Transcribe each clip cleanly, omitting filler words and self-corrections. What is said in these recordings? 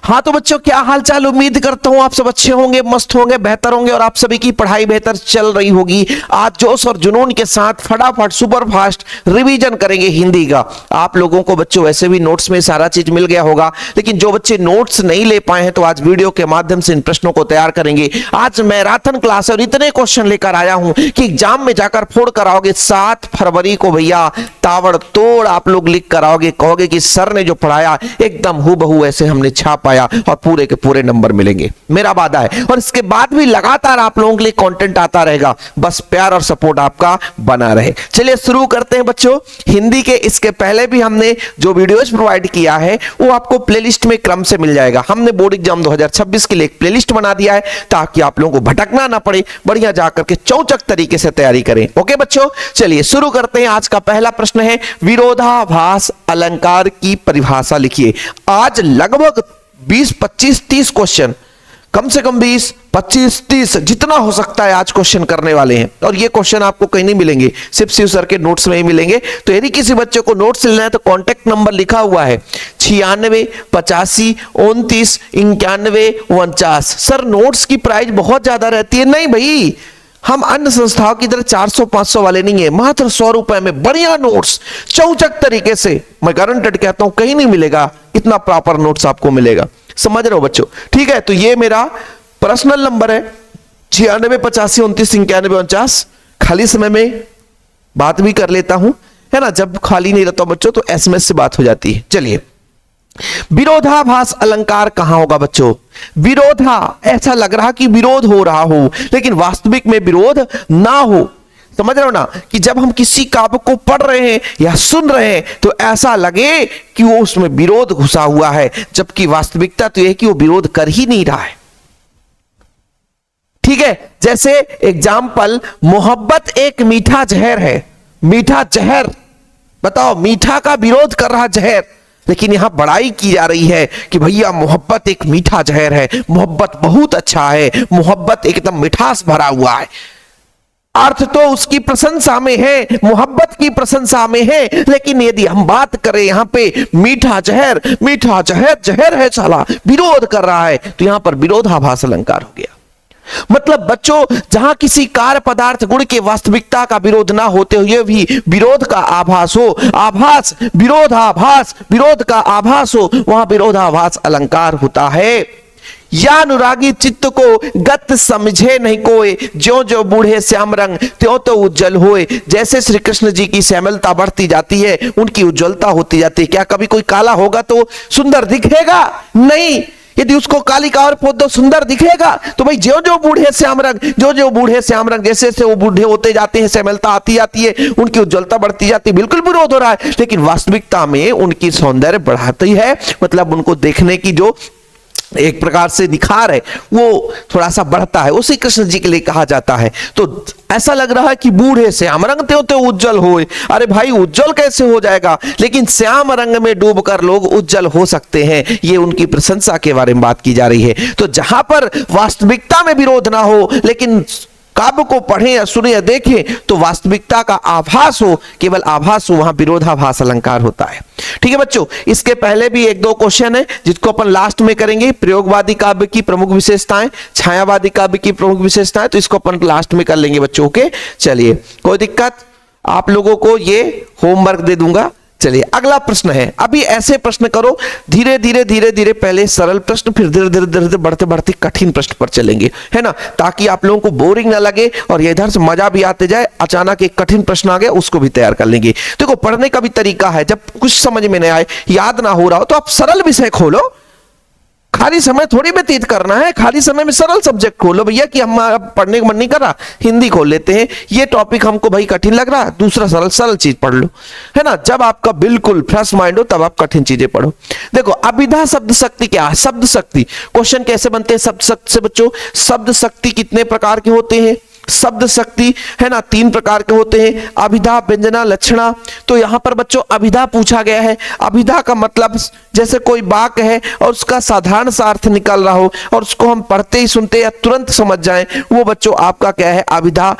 हाँ तो बच्चों क्या हाल चाल, उम्मीद करता हूं आप सब अच्छे होंगे, मस्त होंगे, बेहतर होंगे और आप सभी की पढ़ाई बेहतर चल रही होगी। आज जोश और जुनून के साथ फटाफट सुपर फास्ट रिवीजन करेंगे हिंदी का। आप लोगों को बच्चों वैसे भी नोट्स में सारा चीज मिल गया होगा, लेकिन जो बच्चे नोट्स नहीं ले पाए हैं तो आज वीडियो के माध्यम से इन प्रश्नों को तैयार करेंगे। आज मैराथन क्लास और इतने क्वेश्चन लेकर आया हूं कि एग्जाम में जाकर फोड़ कर आओगे। 7 फरवरी को भैया ताबड़तोड़ आप लोग लिख कर आओगे, कहोगे कि सर ने जो पढ़ाया एकदम हूबहू ऐसे हमने छाप पाया और पूरे के पूरे नंबर मिलेंगे, मेरा वादा है। और इसके बाद भी लगातार आप लोगों के लिए कंटेंट आता रहेगा, बस प्यार और सपोर्ट आपका बना रहे। चलिए शुरू करते हैं बच्चों हिंदी के। इसके पहले भी हमने जो वीडियोस प्रोवाइड किया है वो आपको प्लेलिस्ट में क्रम से मिल जाएगा। हमने बोर्ड एग्जाम 2026 के लिए एक प्लेलिस्ट बना दिया है ताकि आप लोगों को भटकना ना पड़े, बढ़िया जाकर के चौचक तरीके से तैयारी करें। ओके बच्चों, चलिए शुरू करते हैं। आज का पहला प्रश्न है विरोधाभास अलंकार की परिभाषा लिखिए। आज लगभग 20, 25, 30 क्वेश्चन, कम से कम 20, 25, 30 जितना हो सकता है आज क्वेश्चन करने वाले हैं। और ये क्वेश्चन आपको कहीं नहीं मिलेंगे, सिर्फ शिव सर के नोट्स में ही मिलेंगे। तो यदि किसी बच्चे को नोट्स लेना है तो कांटेक्ट नंबर लिखा हुआ है 96 85 29 91 49। सर नोट्स की प्राइस बहुत ज्यादा रहती है। नहीं भाई, हम अन्य संस्थाओं की तरह 400-500 वाले नहीं है, मात्र 100 रुपए में बढ़िया नोट्स चौचक तरीके से, मैं गारंटेड कहता हूं कहीं नहीं मिलेगा इतना प्रॉपर नोट्स आपको मिलेगा। समझ रहे हो बच्चों? ठीक है, तो ये मेरा पर्सनल नंबर है 96 85 29 91 49। खाली समय में बात भी कर लेता हूं, है ना। जब खाली नहीं रहता बच्चों तो एसएमएस से बात हो जाती है। चलिए, विरोधाभास अलंकार कहां होगा बच्चों? विरोधा, ऐसा लग रहा कि विरोध हो रहा हो लेकिन वास्तविक में विरोध ना हो। समझ रहे हो ना, कि जब हम किसी काव्य को पढ़ रहे हैं या सुन रहे हैं तो ऐसा लगे कि वो उसमें विरोध घुसा हुआ है, जबकि वास्तविकता तो यह है कि वो विरोध कर ही नहीं रहा है। ठीक है, जैसे एग्जाम्पल, मोहब्बत एक मीठा जहर है। मीठा जहर, बताओ, मीठा का विरोध कर रहा जहर, लेकिन यहां बड़ाई की जा रही है कि भैया मोहब्बत एक मीठा जहर है, मोहब्बत बहुत अच्छा है, मोहब्बत एकदम मिठास भरा हुआ है। अर्थ तो उसकी प्रशंसा में है, मोहब्बत की प्रशंसा में है, लेकिन यदि हम बात करें यहां पे मीठा जहर, मीठा जहर जहर है साला, विरोध कर रहा है, तो यहां पर विरोधाभास अलंकार हो गया। मतलब बच्चों, जहां किसी कार्य पदार्थ गुण के वास्तविकता का विरोध ना होते हुए भी विरोध का आभास हो, आभास विरोधाभास, विरोध का आभास हो, वहां विरोधाभास अलंकार होता है। या अनुरागी चित्त को गत समझे नहीं कोई, ज्यो ज्यो बूढ़े श्याम रंग त्यों तो उज्जवल होए। जैसे श्री कृष्ण जी की श्यामलता बढ़ती जाती है, उनकी उज्जवलता होती जाती है। क्या कभी कोई काला होगा तो सुंदर दिखेगा? नहीं। यदि उसको काली कावर पोत दो, सुंदर दिखेगा? तो भाई ज्यो ज्यो बूढ़े श्याम रंग, जो जो बूढ़े श्याम रंग, जैसे जैसे वो बूढ़े होते जाते हैं, श्यामलता आती जाती है, उनकी उज्जवलता बढ़ती जाती है। बिल्कुल विरोध हो रहा है, लेकिन वास्तविकता में उनकी सौंदर्य बढ़ाती है। मतलब उनको देखने की जो एक प्रकार से निखार है वो थोड़ा सा बढ़ता है, उसी कृष्ण जी के लिए कहा जाता है। तो ऐसा लग रहा है कि बूढ़े श्याम रंग त्यों त्यों उज्जवल होए। अरे भाई, उज्जवल कैसे हो जाएगा? लेकिन श्याम रंग में डूबकर लोग उज्जवल हो सकते हैं, ये उनकी प्रशंसा के बारे में बात की जा रही है। तो जहां पर वास्तविकता में विरोध ना हो, लेकिन काव्य को पढ़ें या सुने या देखें तो वास्तविकता का आभास हो, केवल आभास हो, वहां विरोधाभास अलंकार होता है। ठीक है बच्चों, इसके पहले भी 1-2 क्वेश्चन है जिसको अपन लास्ट में करेंगे। प्रयोगवादी काव्य की प्रमुख विशेषताएं, छायावादी काव्य की प्रमुख विशेषताएं, तो इसको अपन लास्ट में कर लेंगे बच्चों के। चलिए, कोई दिक्कत? आप लोगों को ये होमवर्क दे दूंगा। चलिए, अगला प्रश्न है। अभी ऐसे प्रश्न करो, धीरे धीरे धीरे धीरे पहले सरल प्रश्न, फिर धीरे धीरे धीरे बढ़ते बढ़ते कठिन प्रश्न पर चलेंगे, है ना, ताकि आप लोगों को बोरिंग ना लगे और ये इधर से मजा भी आते जाए। अचानक एक कठिन प्रश्न आ गया, उसको भी तैयार कर लेंगे। देखो, पढ़ने का भी तरीका है, जब कुछ समझ में नहीं आए, याद ना हो रहा हो, तो आप सरल विषय खोलो। खाली समय थोड़ी व्यतीत करना है, खाली समय में सरल सब्जेक्ट खोलो भैया। कि हम पढ़ने का मन नहीं कर रहा, हिंदी खोल लेते हैं। ये टॉपिक हमको भाई कठिन लग रहा है, दूसरा सरल सरल चीज पढ़ लो, है ना। जब आपका बिल्कुल फ्रेश माइंड हो तब आप कठिन चीजें पढ़ो। देखो, अभिधा शब्द शक्ति क्या है? शब्द शक्ति, क्वेश्चन कैसे बनते हैं शब्द शक्ति से बच्चों? शब्द शक्ति कितने प्रकार के होते हैं? शब्द शक्ति, है ना, 3 प्रकार के होते हैं, अभिधा, व्यंजना, लक्षणा। तो यहां पर बच्चों अभिधा पूछा गया है। अभिधा का मतलब जैसे कोई वाक्य है और उसका साधारण सा अर्थ निकल रहा हो और उसको हम पढ़ते ही सुनते या तुरंत समझ जाएं, वो बच्चों आपका क्या है, अभिधा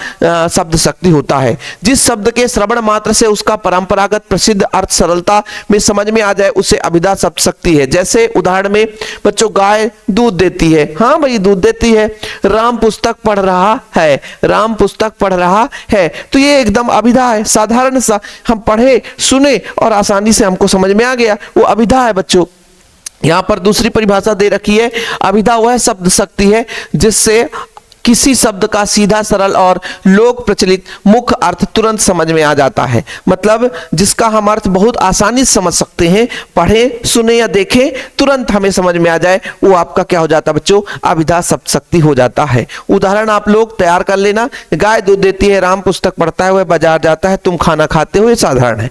शब्द शक्ति होता है। जिस शब्द के श्रवण मात्र से उसका परंपरागत प्रसिद्ध अर्थ सरलता में समझ में आ जाए उसे अभिधा शब्द शक्ति है। जैसे उदाहरण में बच्चों गाय दूध देती है, हाँ भाई दूध देती है। राम पुस्तक पढ़ रहा है, राम पुस्तक पढ़ रहा है, तो ये एकदम अभिधा है, साधारण सा हम पढ़े सुने और आसानी से हमको समझ में आ गया, वो अभिधा है बच्चों। यहां पर दूसरी परिभाषा दे रखी है, अभिधा वह शब्द शक्ति है जिससे किसी शब्द का सीधा सरल और लोक प्रचलित मुख्य अर्थ तुरंत समझ में आ जाता है। मतलब जिसका हम अर्थ बहुत आसानी से समझ सकते हैं, पढ़े सुने या देखें तुरंत हमें समझ में आ जाए, वो आपका क्या हो जाता है बच्चों, अभिधा शब्द शक्ति हो जाता है। उदाहरण आप लोग तैयार कर लेना, गाय दूध देती है, राम पुस्तक पढ़ता है, वह बाजार जाता है, तुम खाना खाते हो, ये साधारण है।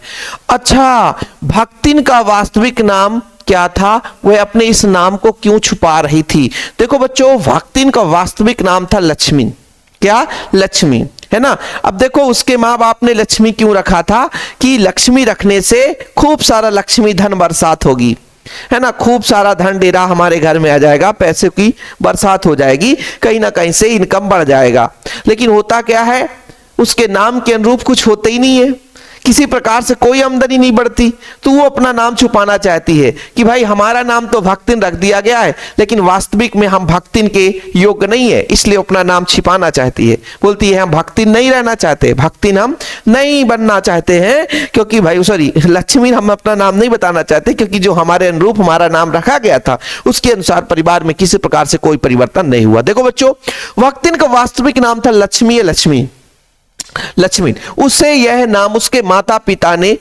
अच्छा, भक्तिन का वास्तविक नाम क्या था, वह अपने इस नाम को क्यों छुपा रही थी? देखो बच्चों, भक्तिन का वास्तविक नाम था लक्ष्मी। क्या? लक्ष्मी, है ना। अब देखो उसके माँ बाप ने लक्ष्मी क्यों रखा था कि लक्ष्मी रखने से खूब सारा लक्ष्मी धन बरसात होगी, है ना, खूब सारा धन डेरा हमारे घर में आ जाएगा, पैसे की बरसात हो जाएगी, कहीं ना कहीं से इनकम बढ़ जाएगा। लेकिन होता क्या है, उसके नाम के अनुरूप कुछ होते ही नहीं है, किसी प्रकार से कोई आमदनी नहीं बढ़ती, तो वो अपना नाम छुपाना चाहती है कि भाई हमारा नाम तो भक्तिन रख दिया गया है, लेकिन वास्तविक में हम भक्तिन के योग्य नहीं है, इसलिए अपना नाम छिपाना चाहती है। बोलती है हम भक्तिन नहीं रहना चाहते, भक्तिन हम नहीं बनना चाहते हैं, क्योंकि भाई सॉरी लक्ष्मी हम अपना नाम नहीं बताना चाहते, क्योंकि जो हमारे अनुरूप हमारा नाम रखा गया था उसके अनुसार परिवार में किसी प्रकार से कोई परिवर्तन नहीं हुआ। देखो बच्चों, भक्तिन का वास्तविक नाम था लक्ष्मी, लक्ष्मी। उससे यह नाम उसके माता पिता ने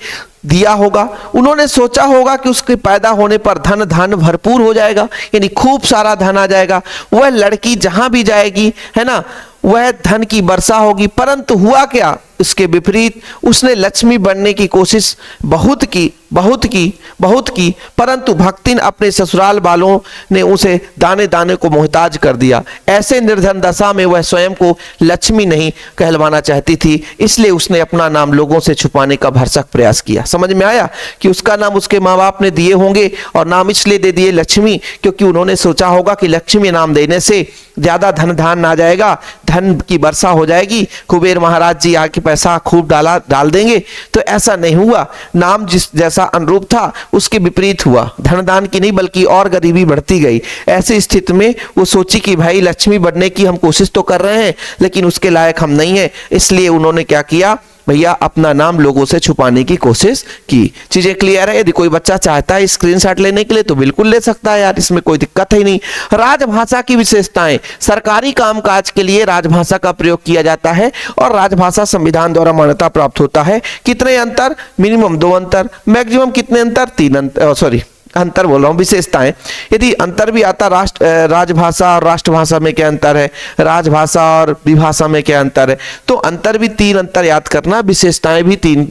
दिया होगा। उन्होंने सोचा होगा कि उसके पैदा होने पर धन भरपूर हो जाएगा, यानी खूब सारा धन आ जाएगा, वह लड़की जहां भी जाएगी, है ना, वह धन की वर्षा होगी। परंतु हुआ क्या, इसके विपरीत उसने लक्ष्मी बनने की कोशिश बहुत की, परंतु भक्तिन अपने ससुराल वालों ने उसे दाने दाने को मोहताज कर दिया। ऐसे निर्धन दशा में वह स्वयं को लक्ष्मी नहीं कहलवाना चाहती थी, इसलिए उसने अपना नाम लोगों से छुपाने का भरसक प्रयास किया। समझ में आया कि उसका नाम उसके माँ बाप ने दिए होंगे और नाम इसलिए दे दिए लक्ष्मी, क्योंकि उन्होंने सोचा होगा कि लक्ष्मी नाम देने से ज्यादा धन आ जाएगा, धन की वर्षा हो जाएगी, कुबेर महाराज जी आके पैसा खूब डाल देंगे। तो ऐसा नहीं हुआ, नाम जिस जैसा अनुरूप था उसके विपरीत हुआ, धन दान की नहीं बल्कि और गरीबी बढ़ती गई। ऐसी स्थिति में वो सोची कि भाई लक्ष्मी बनने की हम कोशिश तो कर रहे हैं लेकिन उसके लायक हम नहीं है, इसलिए उन्होंने क्या किया भैया, अपना नाम लोगों से छुपाने की कोशिश की। चीजें क्लियर है? यदि कोई बच्चा चाहता है स्क्रीनशॉट लेने के लिए तो बिल्कुल ले सकता है यार, इसमें कोई दिक्कत ही नहीं। राजभाषा की विशेषताएं, सरकारी कामकाज के लिए राजभाषा का प्रयोग किया जाता है और राजभाषा संविधान द्वारा मान्यता प्राप्त होता है। कितने अंतर? मिनिमम 2 अंतर, मैक्सिमम कितने अंतर? 3 अंतर, अंतर बोल रहा हूं, विशेषताएं। यदि अंतर भी आता, राजभाषा और राष्ट्रभाषा में क्या अंतर है, राजभाषा और विभाषा में क्या अंतर है, तो अंतर भी 3 अंतर याद करना, विशेषताएं भी 3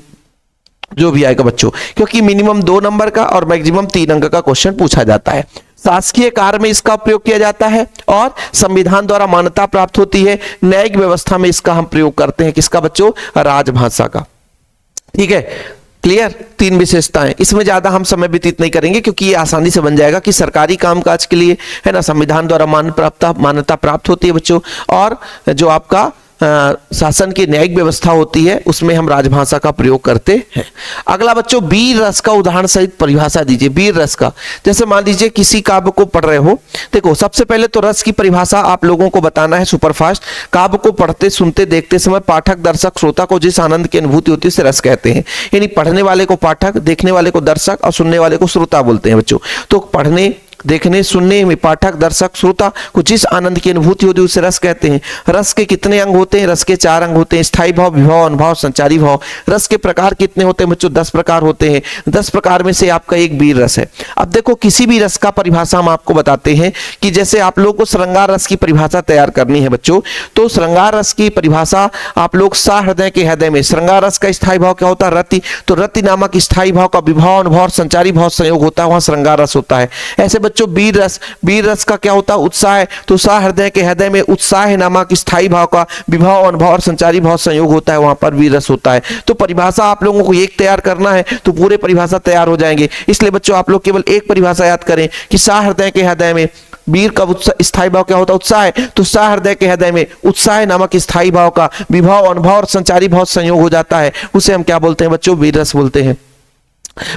जो भी आएगा बच्चों, क्योंकि मिनिमम 2 नंबर का और मैक्सिमम 3 अंक का क्वेश्चन पूछा जाता है। शासकीय कार्य में इसका प्रयोग किया जाता है और संविधान द्वारा मान्यता प्राप्त होती है। न्यायिक व्यवस्था में इसका हम प्रयोग करते हैं, किसका बच्चों? राजभाषा का। ठीक है, क्लियर? 3 विशेषताएं, इसमें ज्यादा हम समय व्यतीत नहीं करेंगे क्योंकि ये आसानी से बन जाएगा कि सरकारी कामकाज के लिए, है ना, संविधान द्वारा मान्यता प्राप्त होती है बच्चों, और जो आपका शासन की न्यायिक व्यवस्था होती है उसमें हम राजभाषा का प्रयोग करते हैं। अगला बच्चों, वीर रस का उदाहरण सहित परिभाषा दीजिए। वीर रस का, जैसे मान लीजिए किसी काव्य को पढ़ रहे हो, देखो सबसे पहले तो रस की परिभाषा आप लोगों को बताना है सुपरफास्ट। काव्य को पढ़ते सुनते देखते समय पाठक दर्शक श्रोता को जिस आनंद की अनुभूति होती है उसे रस कहते हैं। यानी पढ़ने वाले को पाठक, देखने वाले को दर्शक और सुनने वाले को श्रोता बोलते हैं बच्चों। तो पढ़ने देखने सुनने में पाठक दर्शक श्रोता को जिस आनंद की अनुभूति होती है उसे रस कहते हैं। रस के कितने अंग होते हैं? रस के 4 अंग होते हैं, स्थायी भाव, विभाव, अनुभाव, संचारी भाव। रस के प्रकार कितने होते हैं बच्चों? 10 प्रकार होते हैं। 10 प्रकार में से आपका एक वीर रस है। अब देखो किसी भी रस का परिभाषा हम आपको बताते हैं कि जैसे आप लोगों को श्रृंगार रस की परिभाषा तैयार करनी है बच्चों, तो श्रृंगार रस की परिभाषा आप लोग सहृदय के हृदय में, श्रृंगार रस का स्थायी भाव क्या होता है? रति। तो रति नामक स्थायी भाव का विभाव, अनुभाव, संचारी भाव संयोग होता है, वहां श्रृंगार रस होता है। ऐसे बच्चों वीर रस, वीर रस का क्या होता है? उत्साह। तो उत्साह हृदय के, हृदय में उत्साह नामक स्थायी भाव का विभाव, अनुभव और संचारी भाव संयोग होता है, वहां पर वीर रस होता है। तो परिभाषा आप लोगों को एक तैयार करना है तो पूरे परिभाषा तैयार हो जाएंगे। इसलिए बच्चों आप लोग केवल एक परिभाषा याद करें कि सा हृदय के हृदय में वीर का स्थायी भाव क्या होता है? उत्साह है। तो सा हृदय के हृदय में उत्साह नामक स्थायी भाव का विभाव, अनुभव और संचारी भाव संयोग हो जाता है, उसे हम क्या बोलते हैं बच्चों? वीर रस बोलते हैं।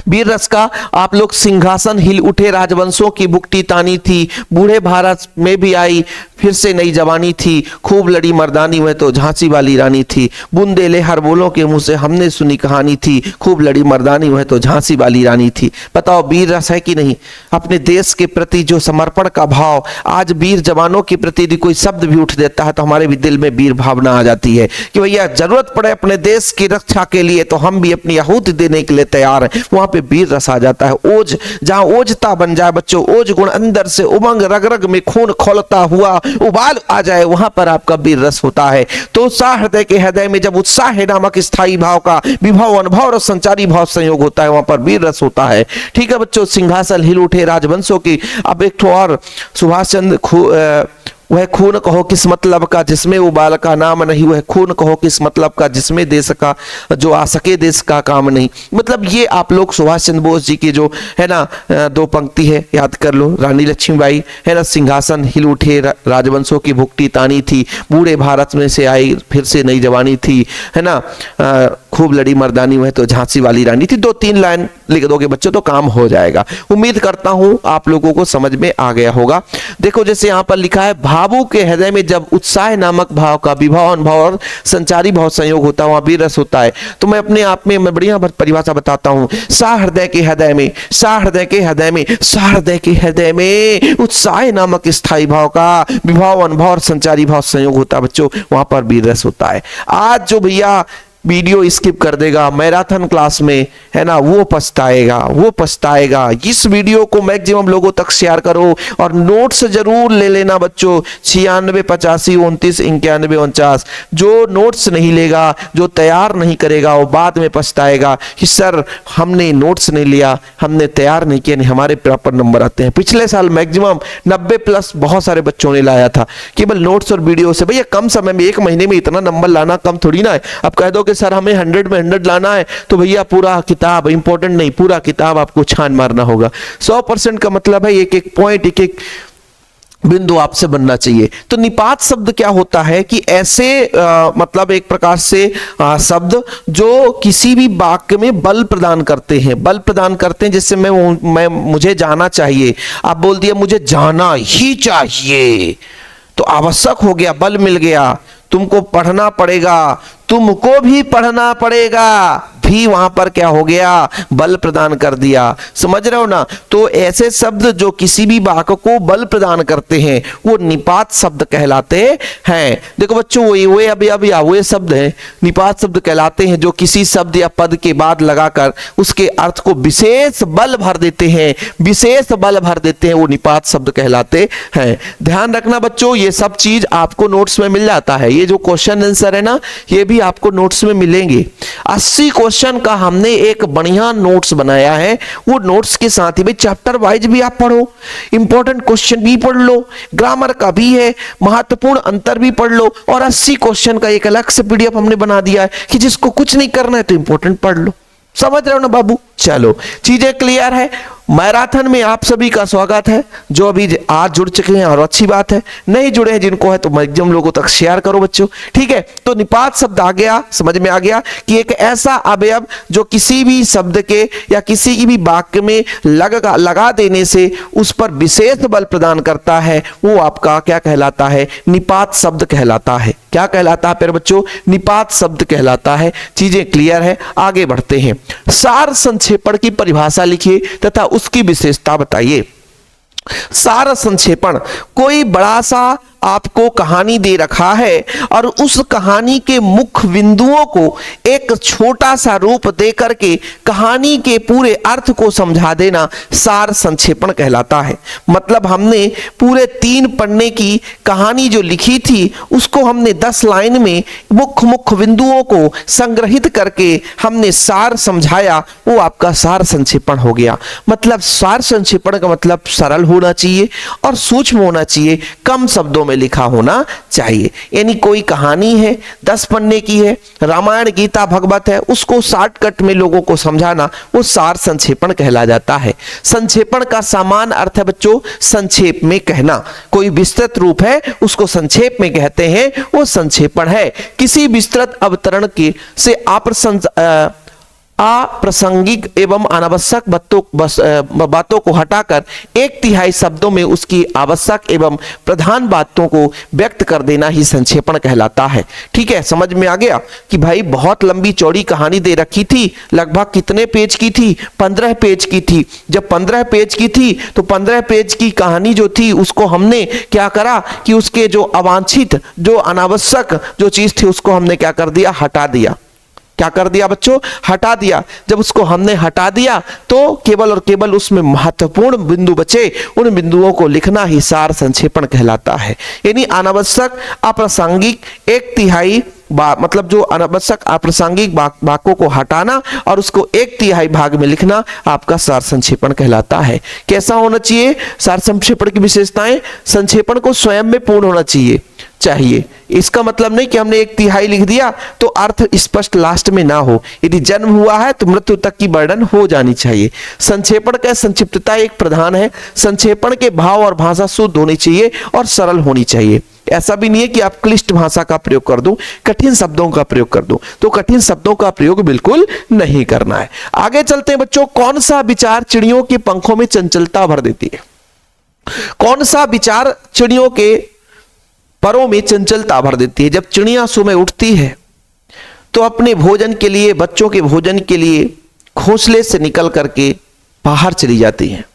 वीर रस का आप लोग सिंहासन हिल उठे राजवंशों की बुकटी तानी थी, बूढ़े भारत में भी आई फिर से नई जवानी थी, खूब लड़ी मर्दानी में तो झांसी वाली रानी थी, बुंदेले हर बोलों के मुंह से हमने सुनी कहानी थी, खूब लड़ी मर्दानी में तो झांसी वाली रानी थी। बताओ वीर रस है कि नहीं? अपने देश के प्रति जो समर्पण का भाव, आज वीर जवानों के प्रति यदि कोई शब्द भी उठ देता है तो हमारे भी दिल में वीर भावना आ जाती है कि भैया जरूरत पड़े अपने देश की रक्षा के लिए तो हम भी अपनी आहुति देने के लिए तैयार हैं। वहां पे वीर रस आ जाता है। ओज, जहां ओजता बन जाए बच्चों, ओज गुण अंदर से उमंग रग रग में खून खौलता हुआ उबाल आ जाए, वहां पर आपका वीर रस होता है। तो उत्साह हृदय के हृदय में जब उत्साह नामक स्थायी भाव का विभाव, अनुभव और संचारी भाव संयोग होता है, वहां पर वीर रस होता है। ठीक है बच्चों, सिंहासन हिल उठे राजवंशों की। अब एक और सुभाष चंद्र, वह खून कहो किस मतलब का जिसमें उबाल का नाम नहीं, वह खून कहो किस मतलब का जिसमें देश का जो आ सके देश का काम नहीं। मतलब ये आप लोग सुभाष चंद्र बोस जी की जो है ना दो पंक्ति है, याद कर लो। रानी लक्ष्मीबाई है ना, सिंहासन हिल उठे राजवंशों की भुगती तानी थी, बूढ़े भारत में से आई फिर से नई जवानी थी, है ना, खूब लड़ी मर्दानी में तो झांसी वाली रानी थी। 2-3 लाइन लिख दोगे बच्चों तो काम हो जाएगा। उम्मीद करता हूं आप लोगों को समझ में आ गया होगा। देखो जैसे यहां पर लिखा है, भावों के हृदय में जब उत्साह नामक भाव का विभाव, अनुभव और संचारी भाव संयोग होता है, वहां वीर रस होता है। तो मैं अपने आप में मैं बढ़िया परिभाषा बताता हूं। सा हृदय के हृदय में, सा हृदय के हृदय में, सा हृदय के हृदय में उत्साह नामक स्थायी भाव का विभाव, अनुभव और संचारी भाव संयोग होता है बच्चों, वहां पर वीर रस होता है। आज जो भैया वीडियो स्किप कर देगा मैराथन क्लास में, है ना, वो पछताएगा, वो पछताएगा। इस वीडियो को मैक्सिमम लोगों तक शेयर करो और नोट्स जरूर ले लेना बच्चों। 96 85 29 91 49। जो नोट्स नहीं लेगा, जो तैयार नहीं करेगा, वो बाद में पछताएगा कि सर हमने नोट्स नहीं लिया, हमने तैयार नहीं किया, नहीं हमारे प्रॉपर नंबर आते हैं। पिछले साल मैक्सिमम 90+ बहुत सारे बच्चों ने लाया था केवल नोट्स और वीडियो से। भैया कम समय में, 1 महीने में इतना नंबर लाना कम थोड़ी ना है। अब कह दो सर हमें 100 में 100 लाना है तो भैया पूरा किताब इंपॉर्टेंट नहीं, पूरा किताब आपको छान मारना होगा। 100% का मतलब है एक एक पॉइंट, एक एक बिंदु आपसे बनना चाहिए। तो निपात शब्द क्या होता है कि ऐसे मतलब एक प्रकार से शब्द जो किसी भी वाक्य में बल प्रदान करते हैं, बल प्रदान करते हैं। जैसे मैं मुझे जाना चाहिए, आप बोल दिया मुझे जाना ही चाहिए, तो आवश्यक हो गया, बल मिल गया। तुमको पढ़ना पड़ेगा, तुमको भी पढ़ना पड़ेगा, भी वहां पर क्या हो गया, बल प्रदान कर दिया। समझ रहे हो ना? तो ऐसे शब्द जो किसी भी वाक्य को बल प्रदान करते हैं वो निपात शब्द कहलाते हैं। देखो बच्चों वो अभी शब्द हैं, निपात शब्द कहलाते हैं जो किसी शब्द या पद के बाद लगाकर उसके अर्थ को विशेष बल भर देते हैं, विशेष बल भर देते हैं, वो निपात शब्द कहलाते हैं। ध्यान रखना बच्चों, ये सब चीज आपको नोट्स में मिल जाता है। ये जो क्वेश्चन आंसर है ना, ये भी आपको नोट्स में मिलेंगे। 80 क्वेश्चन का हमने एक बढ़िया नोट्स बनाया है। वो नोट्स के साथ ही भाई चैप्टर वाइज भी आप पढ़ो, इंपॉर्टेंट क्वेश्चन भी पढ़ लो, ग्रामर का भी है, महत्वपूर्ण अंतर भी पढ़ लो, और 80 क्वेश्चन का एक अलग से पीडीएफ हमने बना दिया है कि जिसको कुछ नहीं करना है तो इंपॉर्टेंट पढ़ लो। समझ रहे हो ना बाबू? चलो चीजें क्लियर है। मैराथन में आप सभी का स्वागत है, जो अभी आज जुड़ चुके हैं और अच्छी बात है, नहीं जुड़े हैं जिनको है तो मैक्सिमम लोगों तक शेयर करो बच्चों। ठीक है, तो निपात शब्द आ गया, समझ में आ गया कि एक ऐसा अवयव जो किसी भी शब्द के या किसी की भी वाक्य में लगा देने से उस पर विशेष बल प्रदान करता है, वो आपका क्या कहलाता है? निपात शब्द कहलाता है। क्या कहलाता है प्यारे बच्चों? निपात शब्द कहलाता है। चीजें क्लियर है, आगे बढ़ते हैं। सार संक्षेपण की परिभाषा लिखिए तथा उसकी विशेषता बताइए। सार संक्षेपण कोई बड़ा सा आपको कहानी दे रखा है और उस कहानी के मुख्य बिंदुओं को एक छोटा सा रूप दे करके कहानी के पूरे अर्थ को समझा देना सार संक्षेपण कहलाता है। मतलब हमने पूरे 3 पन्ने की कहानी जो लिखी थी उसको हमने 10 लाइन में मुख्य बिंदुओं को संग्रहित करके हमने सार समझाया, वो आपका सार संक्षेपण हो गया। मतलब सार संक्षेपण का मतलब सरल होना चाहिए और सूक्ष्म होना चाहिए, कम शब्दों में लिखा होना चाहिए। यानी कोई कहानी है 10 पन्ने की है, रामायण गीता भगवत है, उसको शॉर्टकट में लोगों को समझाना वो सार संक्षेपण कहला जाता है। संक्षेपण का सामान्य अर्थ है बच्चों संक्षेप में कहना। कोई विस्तृत रूप है उसको संक्षेप में कहते हैं, वो संक्षेपण है। किसी विस्तृत अवतरण के से अप्रासंगिक एवं अनावश्यक बातों को हटाकर 1/3 शब्दों में उसकी आवश्यक एवं प्रधान बातों को व्यक्त कर देना ही संक्षेपण कहलाता है। ठीक है, समझ में आ गया कि भाई बहुत लंबी चौड़ी कहानी दे रखी थी, लगभग कितने पेज की थी? 15 पेज की थी। जब 15 पेज की थी तो 15 पेज की कहानी जो थी उसको हमने क्या करा कि उसके जो अवांछित, जो अनावश्यक जो चीज थी उसको हमने क्या कर दिया? हटा दिया। क्या कर दिया बच्चों? हटा दिया। जब उसको हमने हटा दिया तो केवल और केवल उसमें महत्वपूर्ण बिंदु बचे, उन बिंदुओं को लिखना ही सार संक्षेपण कहलाता है। यानी अनावश्यक अप्रासंगिक 1/3 मतलब जो अनावश्यक अप्रासंगिक वाक्यों को हटाना और उसको 1/3 भाग में लिखना आपका सार संक्षेपण कहलाता है। कैसा होना चाहिए सार संक्षेपण की विशेषताएं? संक्षेपण को स्वयं में पूर्ण होना चाहिए। इसका मतलब नहीं कि हमने 1/3 लिख दिया तो अर्थ स्पष्ट लास्ट में ना हो। यदि जन्म हुआ है तो मृत्यु तक की वर्णन हो जानी चाहिए। संक्षेपण का संक्षिप्तता एक प्रधान है। संक्षेपण के भाव और भाषा शुद्ध होनी चाहिए और सरल होनी चाहिए। ऐसा भी नहीं है कि आप क्लिष्ट भाषा का प्रयोग कर दूं, कठिन शब्दों का प्रयोग कर दूं, तो कठिन शब्दों का प्रयोग बिल्कुल नहीं करना है। आगे चलते हैं बच्चों। कौन सा विचार चिड़ियों के पंखों में चंचलता भर देती है? कौन सा विचार चिड़ियों के परों में चंचलता भर देती है? जब चिड़िया सुबह उठती है तो अपने भोजन के लिए, बच्चों के भोजन के लिए घोंसले से निकल करके बाहर चली जाती हैं।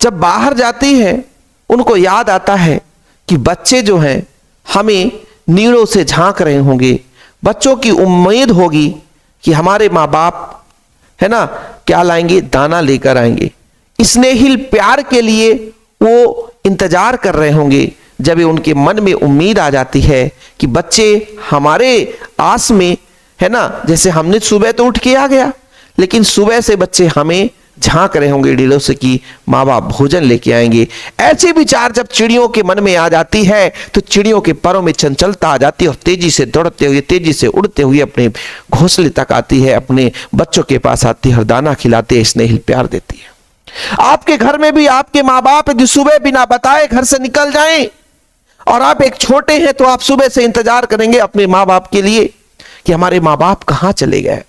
जब बाहर जाती है उनको याद आता है कि बच्चे जो हैं हमें नीड़ों से झांक रहे होंगे। बच्चों की उम्मीद होगी कि हमारे माँ बाप है ना क्या लाएंगे? दाना लेकर आएंगे। स्नेहिल प्यार के लिए वो इंतजार कर रहे होंगे। जब उनके मन में उम्मीद आ जाती है कि बच्चे हमारे आस में है ना, जैसे हमने सुबह तो उठ के आ गया, लेकिन सुबह से बच्चे हमें झांक रहे होंगे ढीलों से कि माँ बाप भोजन लेके आएंगे। ऐसे विचार जब चिड़ियों के मन में आ जाती है तो चिड़ियों के परों में चंचलता आ जाती है और तेजी से दौड़ते हुए, तेजी से उड़ते हुए अपने घोंसले तक आती है, अपने बच्चों के पास आती है और दाना खिलाती है, स्नेहिल प्यार देती है। आपके घर में भी आपके माँ बाप यदि सुबह बिना बताए घर से निकल जाएं और आप एक छोटे हैं तो आप सुबह से इंतजार करेंगे अपने माँ बाप के लिए कि हमारे माँ बाप कहाँ चले गए।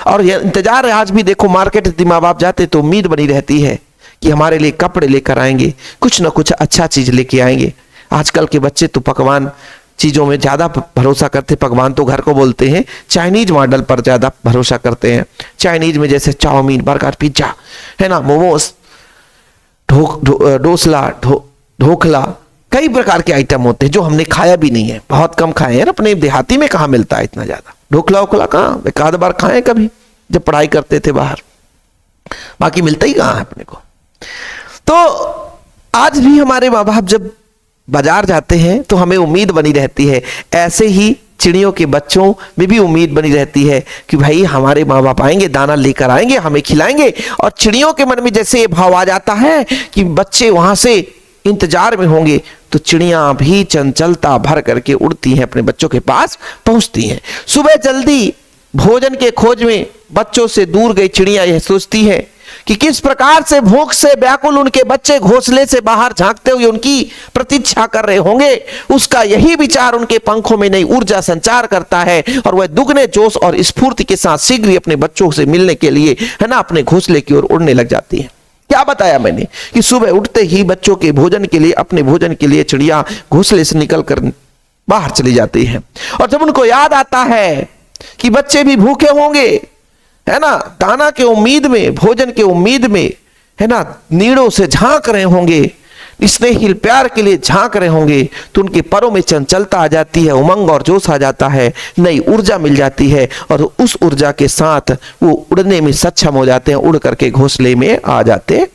और यह इंतजार आज भी देखो, मार्केट यदि माँ बाप जाते तो उम्मीद बनी रहती है कि हमारे लिए कपड़े लेकर आएंगे, कुछ ना कुछ अच्छा चीज लेके आएंगे। आजकल के बच्चे तो पकवान चीजों में ज्यादा भरोसा करते, पकवान तो घर को बोलते हैं, चाइनीज मॉडल पर ज्यादा भरोसा करते हैं। चाइनीज में जैसे चाउमीन, बर्गर, पिज्जा है ना, मोमोस, डोसला, ढोकला, कई प्रकार के आइटम होते हैं जो हमने खाया भी नहीं है, बहुत कम खाए हैं। अपने देहाती में कहाँ मिलता है इतना ज्यादा ढोकला वोकला? कहाँ, एक आध बार खाए कभी जब पढ़ाई करते थे बाहर, बाकी मिलता ही कहाँ है अपने को। तो आज भी हमारे माँ बाप जब बाजार जाते हैं तो हमें उम्मीद बनी रहती है। ऐसे ही चिड़ियों के बच्चों में भी उम्मीद बनी रहती है कि भाई हमारे माँ बाप आएंगे, दाना लेकर आएंगे, हमें खिलाएंगे। और चिड़ियों के मन में जैसे ये भाव आ जाता है कि बच्चे वहां से इंतजार में होंगे तो चिड़ियां भी चंचलता भर करके उड़ती हैं, अपने बच्चों के पास पहुंचती हैं। सुबह जल्दी भोजन के खोज में बच्चों से दूर गई चिड़िया यह सोचती है कि किस प्रकार से भूख से व्याकुल उनके बच्चे घोंसले से बाहर झांकते हुए उनकी प्रतीक्षा कर रहे होंगे। उसका यही विचार उनके पंखों में नई ऊर्जा संचार करता है और वह दुगने जोश और स्फूर्ति के साथ शीघ्र ही अपने बच्चों से मिलने के लिए है ना अपने घोंसले की ओर उड़ने लग जाती है। क्या बताया मैंने कि सुबह उठते ही बच्चों के भोजन के लिए, अपने भोजन के लिए चिड़िया घोंसले से निकलकर बाहर चली जाती है। और जब उनको याद आता है कि बच्चे भी भूखे होंगे है ना, दाना के उम्मीद में, भोजन के उम्मीद में है ना, नीड़ों से झांक रहे होंगे स्नेहिल प्यार के लिए झांक रहे होंगे तो उनके परों में चंचलता आ जाती है, उमंग और जोश आ जाता है, नई ऊर्जा मिल जाती है और उस ऊर्जा के साथ वो उड़ने में सक्षम हो जाते हैं, उड़ करके घोंसले में आ जाते हैं।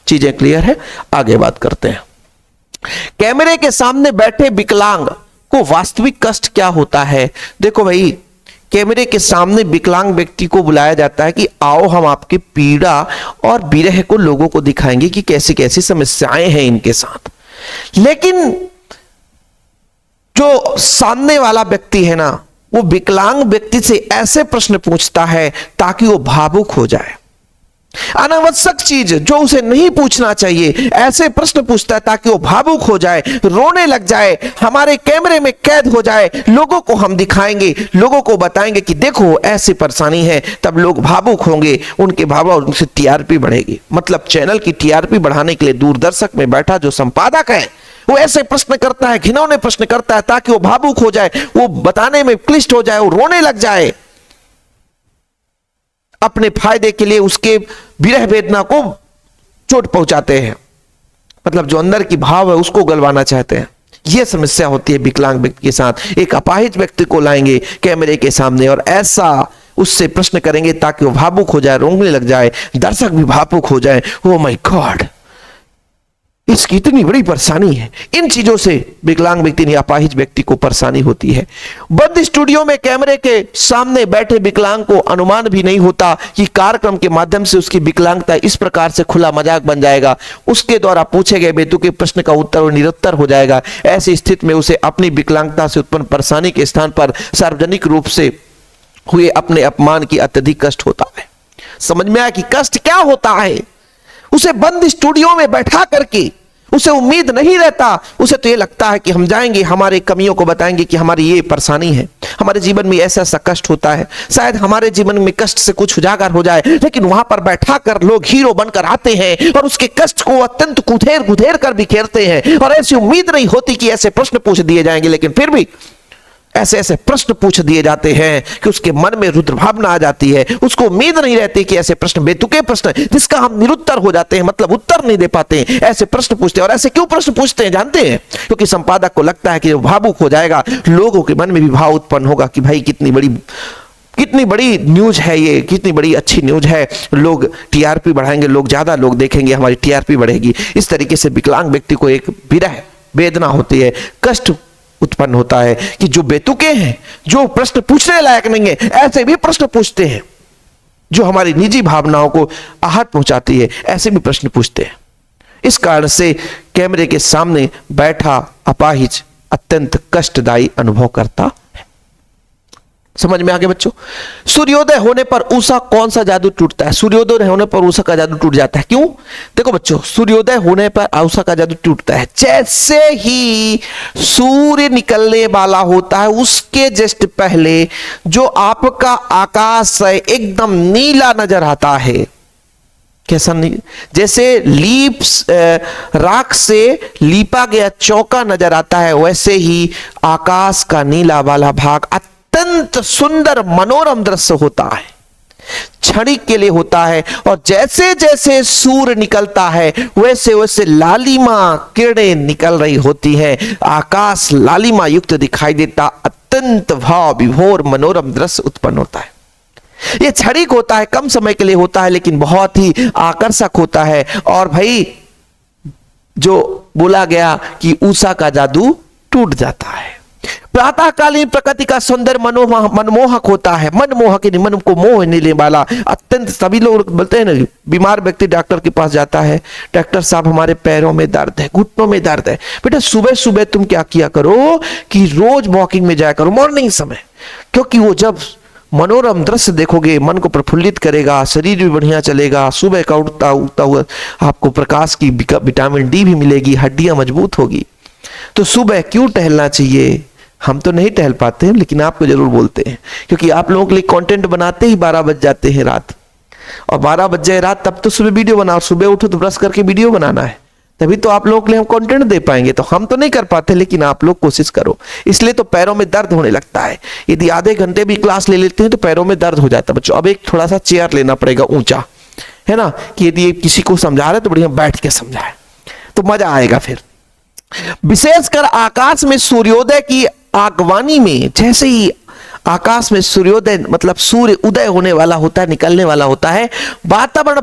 चीजें क्लियर है? आगे बात करते हैं। कैमरे के सामने बैठे विकलांग को वास्तविक कष्ट क्या होता है? देखो भाई, कैमरे के सामने विकलांग व्यक्ति को बुलाया जाता है कि आओ हम आपकी पीड़ा और विरह को लोगों को दिखाएंगे कि कैसी कैसी समस्याएं हैं इनके साथ। लेकिन जो सामने वाला व्यक्ति है ना, वो विकलांग व्यक्ति से ऐसे प्रश्न पूछता है ताकि वो भावुक हो जाए। अनावश्यक चीज जो उसे नहीं पूछना चाहिए, ऐसे प्रश्न पूछता है ताकि वो भावुक हो जाए, रोने लग जाए, हमारे कैमरे में कैद हो जाए, लोगों को हम दिखाएंगे, लोगों को बताएंगे कि देखो ऐसी परेशानी है, तब लोग भावुक होंगे, उनके भाव और उनसे टीआरपी बढ़ेगी। मतलब चैनल की टीआरपी बढ़ाने के लिए दूरदर्शक में बैठा जो संपादक है वो ऐसे प्रश्न करता है, घिनौने प्रश्न करता है ताकि वो भावुक हो जाए, वो बताने में क्लिष्ट हो जाए, वो रोने लग जाए। अपने फायदे के लिए उसके विरह वेदना को चोट पहुंचाते हैं, मतलब जो अंदर की भाव है उसको गलवाना चाहते हैं। यह समस्या होती है विकलांग व्यक्ति के साथ। एक अपाहिज व्यक्ति को लाएंगे कैमरे के सामने और ऐसा उससे प्रश्न करेंगे ताकि वो भावुक हो जाए, रोने लग जाए, दर्शक भी भावुक हो जाए। ओह माय गॉड, इसकी इतनी बड़ी परेशानी है। इन चीजों से विकलांग व्यक्ति या अपाहिज व्यक्ति को परेशानी होती है। बंद स्टूडियो में कैमरे के सामने बैठे विकलांग को अनुमान भी नहीं होता कि कार्यक्रम के माध्यम से उसकी विकलांगता इस प्रकार से खुला मजाक बन जाएगा, उसके द्वारा पूछे गए बेतुके प्रश्न का उत्तर और निरुत्तर हो जाएगा। ऐसी स्थिति में उसे अपनी विकलांगता से उत्पन्न परेशानी के स्थान पर सार्वजनिक रूप से हुए अपने अपमान की अत्यधिक कष्ट होता है। समझ में आया कि कष्ट क्या होता है? उसे बंद स्टूडियो में बैठा करके उसे उम्मीद नहीं रहता, उसे तो ये लगता है कि हम जाएंगे, हमारे कमियों को बताएंगे कि हमारी ये परेशानी है, हमारे जीवन में ऐसा ऐसा कष्ट होता है, शायद हमारे जीवन में कष्ट से कुछ उजागर हो जाए। लेकिन वहां पर बैठा कर लोग हीरो बनकर आते हैं और उसके कष्ट को अत्यंत कुधेर कुधेर कर बिखेरते हैं और ऐसी उम्मीद नहीं होती कि ऐसे प्रश्न पूछ दिए जाएंगे, लेकिन फिर भी ऐसे ऐसे प्रश्न पूछ दिए जाते हैं कि उसके मन में रुद्र भावना आ जाती है। उसको उम्मीद नहीं रहती कि ऐसे प्रश्न, बेतुके प्रश्न जिसका हम निरुत्तर हो जाते हैं, मतलब उत्तर नहीं दे पाते हैं, ऐसे प्रश्न पूछते हैं। और ऐसे क्यों प्रश्न पूछते हैं जानते हैं? क्योंकि संपादक को लगता है कि वो भावुक हो जाएगा, लोगों के मन में भी भाव उत्पन्न होगा कि भाई कितनी बड़ी न्यूज है ये, कितनी बड़ी अच्छी न्यूज है, लोग टीआरपी बढ़ाएंगे, लोग ज्यादा लोग देखेंगे, हमारी टीआरपी बढ़ेगी। इस तरीके से विकलांग व्यक्ति को एक विरह वेदना होती है, कष्ट उत्पन्न होता है कि जो बेतुके हैं, जो प्रश्न पूछने लायक नहीं है, ऐसे भी प्रश्न पूछते हैं जो हमारी निजी भावनाओं को आहत पहुंचाती है, ऐसे भी प्रश्न पूछते हैं। इस कारण से कैमरे के सामने बैठा अपाहिज अत्यंत कष्टदायी अनुभव करता है। समझ में आ गया बच्चों? सूर्योदय होने पर उषा कौन सा जादू टूटता है? सूर्योदय होने पर उषा का जादू टूट जाता है। क्यों? देखो बच्चों, सूर्योदय होने पर उषा का जादू टूटता है। जैसे ही सूर्य निकलने वाला होता है उसके जस्ट पहले जो आपका आकाश है एकदम नीला नजर आता है। कैसा? नहीं, जैसे राख से लीपा गया चौका नजर आता है, वैसे ही आकाश का नीला वाला भाग अत्यंत सुंदर मनोरम दृश्य होता है, क्षणिक के लिए होता है। और जैसे जैसे सूर्य निकलता है वैसे वैसे लालिमा किरणें निकल रही होती हैं, आकाश लालिमा युक्त दिखाई देता, अत्यंत भाव विभोर मनोरम दृश्य उत्पन्न होता है। यह क्षणिक होता है, कम समय के लिए होता है, लेकिन बहुत ही आकर्षक होता है। और भाई जो बोला गया कि उषा का जादू टूट जाता है। प्रातःकालीन प्रकृति का सौंदर्य मनमोहक होता है, मनमोहक मन को मोह लेने वाला अत्यंत। सभी लोग बोलते हैं ना, बीमार व्यक्ति डॉक्टर के पास जाता है, डॉक्टर साहब हमारे पैरों में दर्द है, घुटनों में दर्द है। बेटा सुबह सुबह तुम क्या किया करो कि रोज वॉकिंग में जाया करो मॉर्निंग समय, क्योंकि वो जब मनोरम दृश्य देखोगे मन को प्रफुल्लित करेगा, शरीर भी बढ़िया चलेगा, सुबह का उठता हुआ आपको प्रकाश की विटामिन डी भी मिलेगी, हड्डियां मजबूत होगी। तो सुबह क्यों टहलना चाहिए? हम तो नहीं टहल पाते हैं, लेकिन आपको जरूर बोलते हैं, क्योंकि आप लोगों के लिए कंटेंट बनाते ही 12 बज जाते हैं रात, और 12 बज जाए रात तब तो सुबह वीडियो बनाओ, सुबह उठो तो ब्रश करके वीडियो बनाना है, तभी तो आप लोगों के लिए हम कंटेंट दे पाएंगे। तो हम तो नहीं कर पाते, लेकिन आप लोग कोशिश करो। इसलिए तो पैरों में दर्द होने लगता है। यदि आधे घंटे भी क्लास ले लेते हैं तो पैरों में दर्द हो जाता है बच्चों। अब एक थोड़ा सा चेयर लेना पड़ेगा ऊंचा, है ना, कि यदि किसी को समझा रहे तो बढ़िया बैठ के समझाए, तो तो मजा आएगा फिर। विशेषकर आकाश में सूर्योदय की आगवानी में, जैसे ही आकाश में सूर्योदय मतलब सूर्य उदय होने वाला होता है, निकलने वाला होता है, वातावरण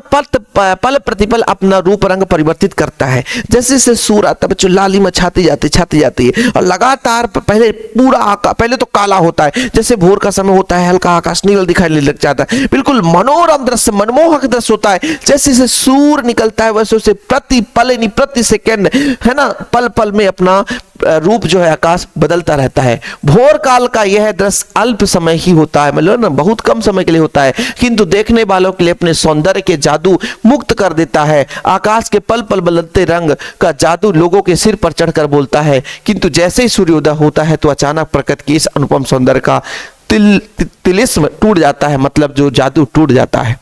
पल प्रतिपल अपना रूप रंग परिवर्तित करता है। जैसे जैसे सूर्य आता है बच्चों, लालिमा छाती जाती है और लगातार पहले पूरा आकाश पहले तो काला होता है, जैसे भोर का समय होता है हल्का आकाश नीला दिखाई लग जाता है, बिल्कुल मनोरम दृश्य, मनमोहक दृश्य होता है। जैसे जैसे सूर्य निकलता है वैसे वैसे प्रति पल यानी प्रति सेकेंड है ना, पल पल में अपना रूप जो है आकाश बदलता रहता है। भोर काल का यह दृश्य अल्प समय ही होता है, मतलब ना बहुत कम समय के लिए होता है, किंतु देखने वालों के लिए अपने सौंदर्य के जादू मुक्त कर देता है। आकाश के पल पल बदलते रंग का जादू लोगों के सिर पर चढ़कर बोलता है, किंतु जैसे ही सूर्योदय होता है तो अचानक प्रकृति के इस अनुपम सौंदर्य का तिलिस्म टूट जाता है, मतलब जो जादू टूट जाता है।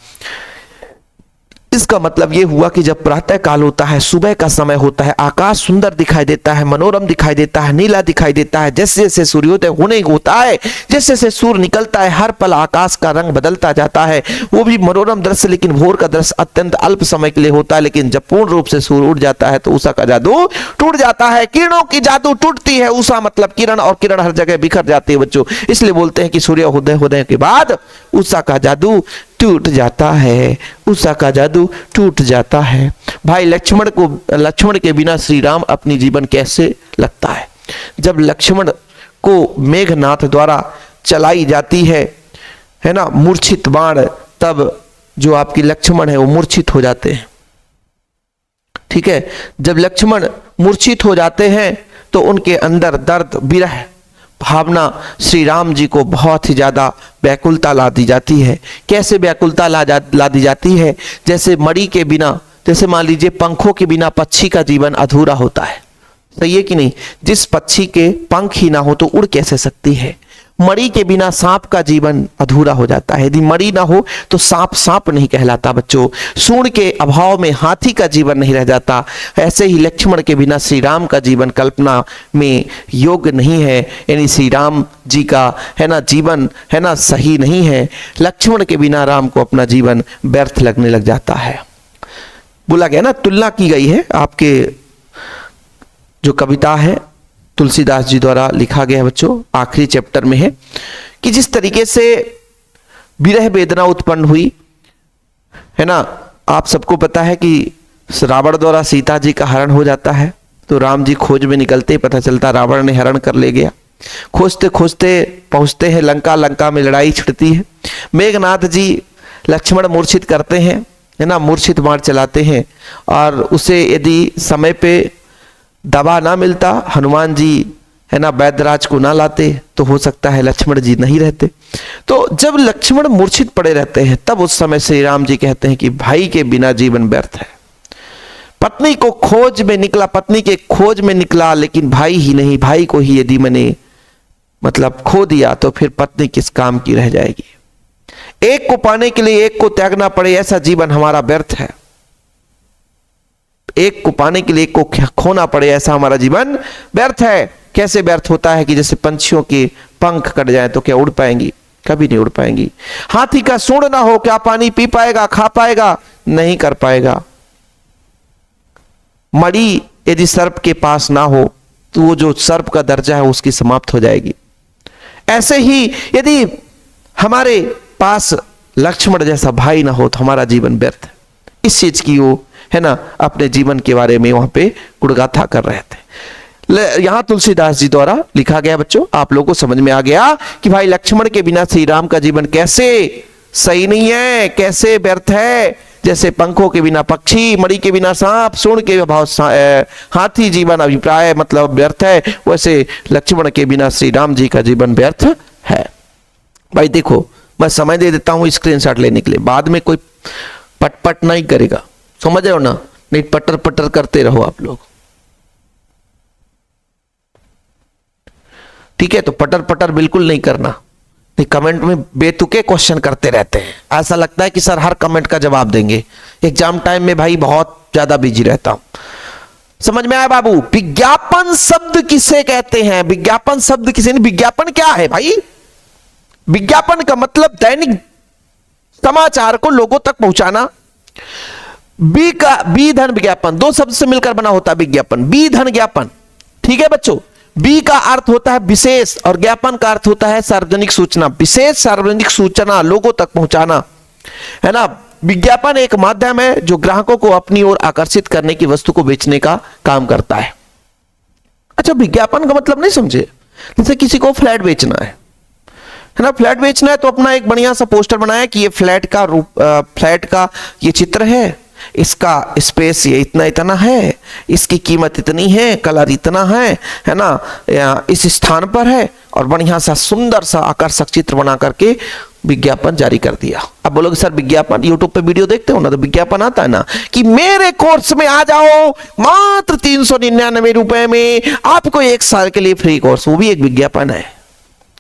इसका मतलब यह हुआ कि जब प्रातः काल होता है, सुबह का समय होता है, आकाश सुंदर दिखाई देता है, मनोरम दिखाई देता है, नीला दिखाई देता है। जैसे जैसे सूर्योदय होने होता है, जैसे जैसे सूर्य निकलता है, हर पल आकाश का रंग बदलता जाता है। वो भी मनोरम दृश्य, लेकिन भोर का दृश्य अत्यंत अल्प समय के लिए होता है, लेकिन जब पूर्ण रूप से सूर्य उठ जाता है तो उषा का जादू टूट जाता है। किरणों की जादू टूटती है, उषा मतलब किरण, और किरण हर जगह बिखर जाती है बच्चों। इसलिए बोलते हैं कि सूर्योदय होने के बाद उषा का जादू टूट जाता है, उषा का जादू टूट जाता है। भाई लक्ष्मण के बिना श्री राम अपनी जीवन कैसे लगता है। जब लक्ष्मण को मेघनाथ द्वारा चलाई जाती है ना मूर्छित बाण, तब जो आपकी लक्ष्मण है वो मूर्छित हो जाते हैं। ठीक है, जब लक्ष्मण मूर्छित हो जाते हैं तो उनके अंदर दर्द, विरह भावना श्री राम जी को बहुत ही ज्यादा व्याकुलता ला दी जाती है। कैसे व्याकुलता ला दी जाती है, जैसे मणि के बिना, जैसे मान लीजिए पंखों के बिना पक्षी का जीवन अधूरा होता है, सही है कि नहीं। जिस पक्षी के पंख ही ना हो तो उड़ कैसे सकती है। मणि के बिना सांप का जीवन अधूरा हो जाता है, यदि मणि ना हो तो सांप सांप नहीं कहलाता बच्चों। सूंड के अभाव में हाथी का जीवन नहीं रह जाता। ऐसे ही लक्ष्मण के बिना श्री राम का जीवन कल्पना में योग्य नहीं है, यानी श्री राम जी का है ना जीवन है ना सही नहीं है। लक्ष्मण के बिना राम को अपना जीवन व्यर्थ लगने लग जाता है। बोला गया ना, तुलना की गई है, आपके जो कविता है तुलसीदास जी द्वारा लिखा गया है बच्चों, आखिरी चैप्टर में है, कि जिस तरीके से विरह वेदना उत्पन्न हुई है ना। आप सबको पता है कि रावण द्वारा सीता जी का हरण हो जाता है, तो राम जी खोज में निकलते ही पता चलता रावण ने हरण कर ले गया। खोजते खोजते पहुंचते हैं लंका, लंका में लड़ाई छिड़ती है। मेघनाथ जी लक्ष्मण मूर्छित करते हैं है ना, मूर्छित बाण चलाते हैं, और उसे यदि समय पे दवा ना मिलता, हनुमान जी है ना वैद्यराज को ना लाते, तो हो सकता है लक्ष्मण जी नहीं रहते। तो जब लक्ष्मण मूर्छित पड़े रहते हैं तब उस समय श्री राम जी कहते हैं कि भाई के बिना जीवन व्यर्थ है। पत्नी को खोज में निकला, पत्नी के खोज में निकला, लेकिन भाई ही नहीं, भाई को ही यदि मैंने मतलब खो दिया तो फिर पत्नी किस काम की रह जाएगी। एक को पाने के लिए एक को त्यागना पड़े, ऐसा जीवन हमारा व्यर्थ है। एक को पाने के लिए एक को खोना पड़े, ऐसा हमारा जीवन व्यर्थ है। कैसे व्यर्थ होता है कि जैसे पंछियों के पंख कट जाए तो क्या उड़ पाएंगी, कभी नहीं उड़ पाएंगी। हाथी का सूंड ना हो क्या पानी पी पाएगा, खा पाएगा, नहीं कर पाएगा। मणि यदि सर्प के पास ना हो तो वो जो सर्प का दर्जा है उसकी समाप्त हो जाएगी। ऐसे ही यदि हमारे पास लक्ष्मण जैसा भाई ना हो तो हमारा जीवन व्यर्थ है। इस चीज की वो है ना अपने जीवन के बारे में वहां पे गुणगाथा कर रहे थे। यहां तुलसीदास जी द्वारा लिखा गया बच्चों, आप लोगों को समझ में आ गया कि भाई लक्ष्मण के बिना श्री राम का जीवन कैसे सही नहीं है, कैसे व्यर्थ है। जैसे पंखों के बिना पक्षी, मणि के बिना सांप, सूंड के अभाव हाथी जीवन अभिप्राय मतलब व्यर्थ है, वैसे लक्ष्मण के बिना श्री राम जी का जीवन व्यर्थ है। भाई देखो, मैं समय दे देता हूं स्क्रीनशॉट लेने के लिए, बाद में कोई पटपट नहीं करेगा, समझ रहे हो ना, नहीं पटर पटर करते रहो आप लोग, ठीक है। तो पटर पटर बिल्कुल नहीं करना, नहीं कमेंट में बेतुके क्वेश्चन करते रहते हैं। ऐसा लगता है कि सर हर कमेंट का जवाब देंगे। एग्जाम टाइम में भाई बहुत ज्यादा बिजी रहता हूं। समझ में आया बाबू। विज्ञापन शब्द किसे कहते हैं, विज्ञापन शब्द किसे नहीं, विज्ञापन क्या है भाई। विज्ञापन का मतलब दैनिक समाचार को लोगों तक पहुंचाना। बी का बी धन विज्ञापन, दो शब्द से मिलकर बना होता है विज्ञापन, बी धन ज्ञापन। ठीक है बच्चों, बी का अर्थ होता है विशेष और ज्ञापन का अर्थ होता है सार्वजनिक सूचना, विशेष सार्वजनिक सूचना लोगों तक पहुंचाना, है ना। विज्ञापन एक माध्यम है जो ग्राहकों को अपनी ओर आकर्षित करने की वस्तु को बेचने का काम करता है। अच्छा, विज्ञापन का मतलब नहीं समझे? जैसे किसी को फ्लैट बेचना है ना, फ्लैट बेचना है तो अपना एक बढ़िया सा पोस्टर बनाया कि ये फ्लैट का रूप, फ्लैट का ये चित्र है, इसका स्पेस ये इतना इतना है, इसकी कीमत इतनी है, कलर इतना है ना, इस स्थान पर है, और बढ़िया सा सुंदर सा आकर्षक चित्र बना करके विज्ञापन जारी कर दिया। अब बोलोगे सर विज्ञापन, यूट्यूब पे वीडियो देखते हो ना तो विज्ञापन आता है ना कि मेरे कोर्स में आ जाओ मात्र 399 रुपए में आपको 1 साल के लिए फ्री कोर्स, वो भी एक विज्ञापन है।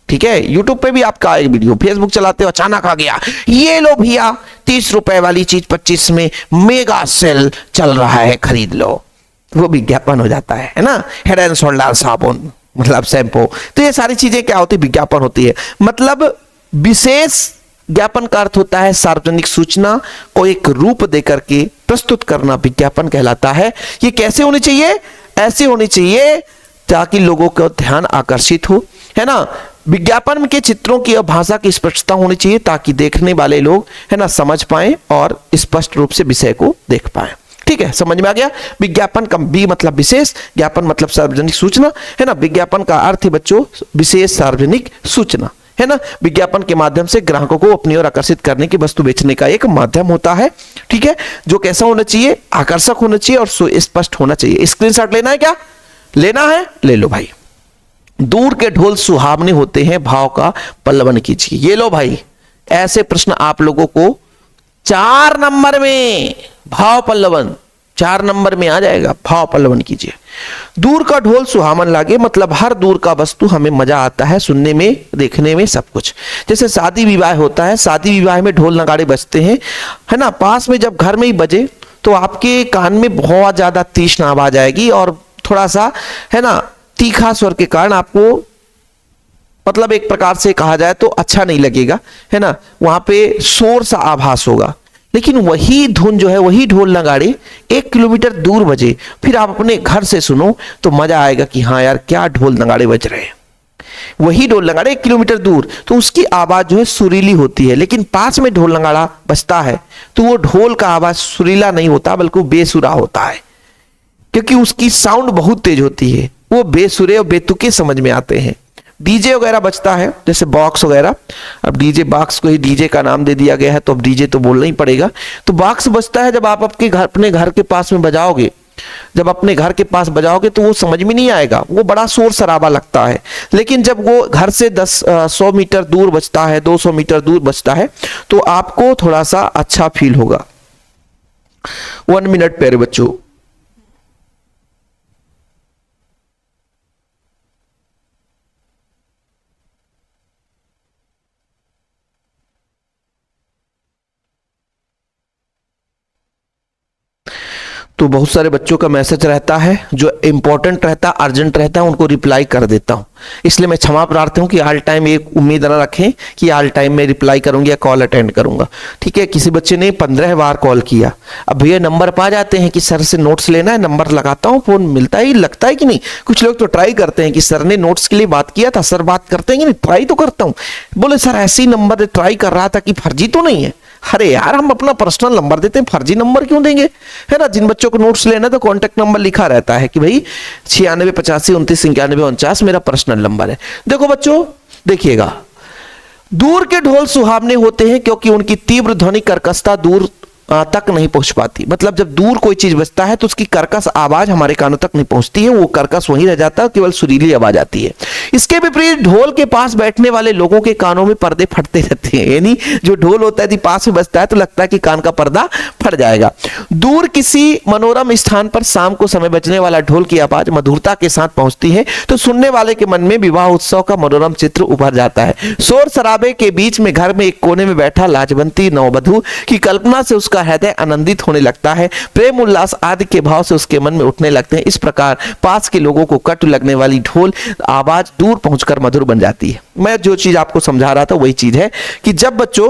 ठीक है, यूट्यूब पे भी आपका एक वीडियो, फेसबुक चलाते हो अचानक आ गया, ये लो भैया 30 रुपए वाली चीज 25 में मेगा सेल चल रहा है, खरीद लो, वो विज्ञापन हो जाता है ना। हेड एंड शोल्डर साबुन मतलब शैम्पू, तो ये सारी चीजें क्या होती है? विज्ञापन होती है। मतलब विशेष ज्ञापन का अर्थ होता है सार्वजनिक सूचना को एक रूप देकर के प्रस्तुत करना, विज्ञापन कहलाता है। ये कैसे होनी चाहिए? ऐसे होनी चाहिए ताकि लोगों का ध्यान आकर्षित हो, है ना। विज्ञापन के चित्रों की भाषा की स्पष्टता होनी चाहिए ताकि देखने वाले लोग, है ना, समझ पाएं और स्पष्ट रूप से विषय को देख पाएं। ठीक है, समझ में आ गया? विज्ञापन का बी मतलब विशेष, ज्ञापन मतलब सार्वजनिक सूचना, है ना। विज्ञापन का अर्थ है बच्चों विशेष सार्वजनिक सूचना, है ना। विज्ञापन के माध्यम से ग्राहकों को अपनी ओर आकर्षित करने की वस्तु बेचने का एक माध्यम होता है। ठीक है, जो कैसा होना चाहिए? आकर्षक होना चाहिए और स्पष्ट होना चाहिए। स्क्रीनशॉट लेना है क्या? लेना है, ले लो भाई। दूर के ढोल सुहावने होते हैं, भाव का पल्लवन कीजिए। ये लो भाई, ऐसे प्रश्न आप लोगों को 4 नंबर में, भाव पल्लवन 4 नंबर में आ जाएगा, भाव पल्लवन कीजिए। दूर का ढोल सुहावन लागे मतलब हर दूर का वस्तु हमें मजा आता है सुनने में, देखने में, सब कुछ। जैसे शादी विवाह होता है, शादी विवाह में ढोल नगाड़े बजते हैं, है ना। पास में जब घर में ही बजे तो आपके कान में बहुत ज्यादा तीक्ष्ण आवाज आएगी और थोड़ा सा, है ना, तीखा स्वर के कारण आपको मतलब एक प्रकार से कहा जाए तो अच्छा नहीं लगेगा, है ना। वहां पे शोर सा आभास होगा। लेकिन वही धुन जो है, वही ढोल नगाड़े 1 किलोमीटर दूर बजे, फिर आप अपने घर से सुनो तो मजा आएगा कि हाँ यार क्या ढोल नगाड़े बज रहे हैं। वही ढोल नगाड़े 1 किलोमीटर दूर, तो उसकी आवाज जो है सुरीली होती है। लेकिन पास में ढोल नगाड़ा बजता है तो वो ढोल का आवाज सुरीला नहीं होता बल्कि बेसुरा होता है, क्योंकि उसकी साउंड बहुत तेज होती है। वो बेसुरे और बेतुके समझ में आते हैं। डीजे वगैरह बजता है, जैसे बॉक्स वगैरह, अब डीजे बॉक्स को ही डीजे का नाम दे दिया गया है तो अब डीजे तो बोलना ही पड़ेगा। तो बॉक्स बजता है जब आप अपने घर के पास में बजाओगे, जब अपने घर के पास बजाओगे तो वो समझ में नहीं आएगा, वो बड़ा शोर शराबा लगता है। लेकिन जब वो घर से 100 मीटर दूर बजता है, 200 मीटर दूर बजता है तो आपको थोड़ा सा अच्छा फील होगा। 1 मिनट प्यारे बच्चों। तो बहुत सारे बच्चों का मैसेज रहता है जो इंपॉर्टेंट रहता है, अर्जेंट रहता है, उनको रिप्लाई कर देता हूं। इसलिए मैं क्षमा प्रार्थी हूं कि ऑल टाइम एक उम्मीद न रखें कि ऑल टाइम में रिप्लाई करूंगा या कॉल अटेंड करूंगा। ठीक है, किसी बच्चे ने 15 बार कॉल किया, अब भैया नंबर पा जाते हैं कि सर से नोट्स लेना है, नंबर लगाता हूं, फोन मिलता ही लगता है कि नहीं। कुछ लोग तो ट्राई करते हैं कि सर ने नोट्स के लिए बात किया था, सर बात करते हैं कि नहीं, ट्राई तो करता हूं। बोले सर ऐसे ही नंबर ट्राई कर रहा था कि फर्जी तो नहीं है। अरे यार, हम अपना पर्सनल नंबर देते हैं, फर्जी नंबर क्यों देंगे, है ना। जिन बच्चों को नोट्स लेना तो कांटेक्ट नंबर लिखा रहता है कि भाई 96 85 29 91 49 मेरा पर्सनल नंबर है। देखो बच्चों, देखिएगा, दूर के ढोल सुहावने होते हैं क्योंकि उनकी तीव्र ध्वनि कर्कशता दूर तक नहीं पहुंच पाती। मतलब जब दूर कोई चीज बजता है तो उसकी कर्कश आवाज हमारे कानों तक नहीं पहुंचती है, वो कर्कश वहीं रह जाता है, केवल सुरीली आवाज आती है। इसके विपरीत ढोल के पास बैठने वाले लोगों के कानों में पर्दे फटते रहते हैं, यानी जो ढोल होता है पास में बजता है तो लगता है कि कान का पर्दा फट जाएगा। दूर किसी मनोरम स्थान पर शाम को समय बजने वाला ढोल की आवाज मधुरता के साथ पहुंचती है तो सुनने वाले के मन में विवाह उत्सव का मनोरम चित्र उभर जाता है। शोर शराबे के बीच में घर में एक कोने में बैठा लाजवंती नववधू की कल्पना से उसका हृदय आनंदित होने लगता है, प्रेम उल्लास आदि के भाव से उसके मन में उठने लगते हैं। इस प्रकार पास के लोगों को कट लगने वाली ढोल आवाज दूर पहुंचकर मधुर बन जाती है। मैं जो चीज आपको समझा रहा था वही चीज है कि जब बच्चों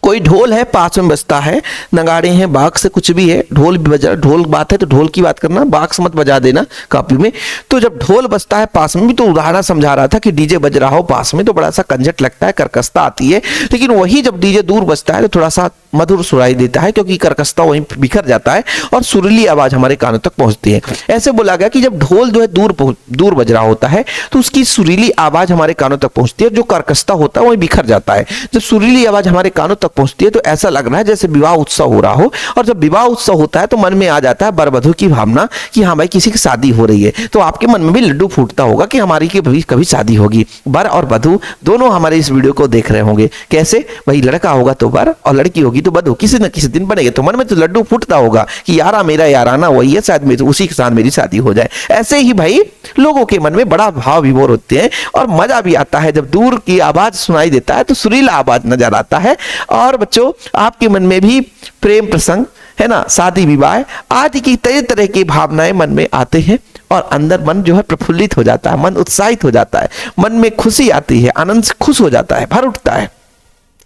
कोई ढोल है पास में बजता है, नगाड़े हैं, बाग से कुछ भी है, ढोल भी बजा, ढोल बात है तो ढोल की बात करना, बाग से मत बजा देना कॉपी में। तो जब ढोल बजता है पास में भी, तो उदाहरण समझा रहा था कि डीजे बज रहा हो पास में तो बड़ा सा कंजट लगता है, कर्कशता आती है। लेकिन वही जब डीजे दूर बजता है तो थोड़ा सा मधुर सुनाई देता है, क्योंकि कर्कशता वहीं बिखर जाता है और सुरीली आवाज हमारे कानों तक पहुंचती है। ऐसे बोला गया कि जब ढोल जो है दूर बज रहा होता है तो उसकी सुरीली आवाज हमारे कानों तक पहुंचती है, जो कर्कशता होता है वही बिखर जाता है। जब सुरीली आवाज हमारे कानों तक पहुंचती है तो ऐसा लग रहा है जैसे विवाह उत्सव हो रहा हो, और जब विवाह उत्सव होता है तो मन में आ जाता है वर वधू की भावना कि हाँ भाई किसी की शादी हो रही है। तो आपके मन में भी लड्डू फूटता होगा कि हमारी की कभी शादी होगी। वर और वधू दोनों हमारे इस वीडियो को देख रहे होंगे। कैसे भाई, लड़का होगा तो वर और लड़की होगी तो वधू, किसी न किसी दिन बनेगा, तो मन में तो लड्डू फूटता होगा कि यारा मेरा याराना वही है, शायद मेरी उसी के साथ मेरी शादी हो जाए। ऐसे ही भाई लोगों के मन में बड़ा भाव विभोर होते हैं और मजा भी आता है जब दूर की आवाज सुनाई देता है तो सुरीला आवाज नजर आता है। और बच्चों आपके मन में भी प्रेम प्रसंग है ना, शादी विवाह आदि की तरह तरह की भावनाएं मन में आते हैं और अंदर मन जो है प्रफुल्लित हो जाता है, मन उत्साहित हो जाता है, मन में खुशी आती है, आनंद से खुश हो जाता है, भर उठता है।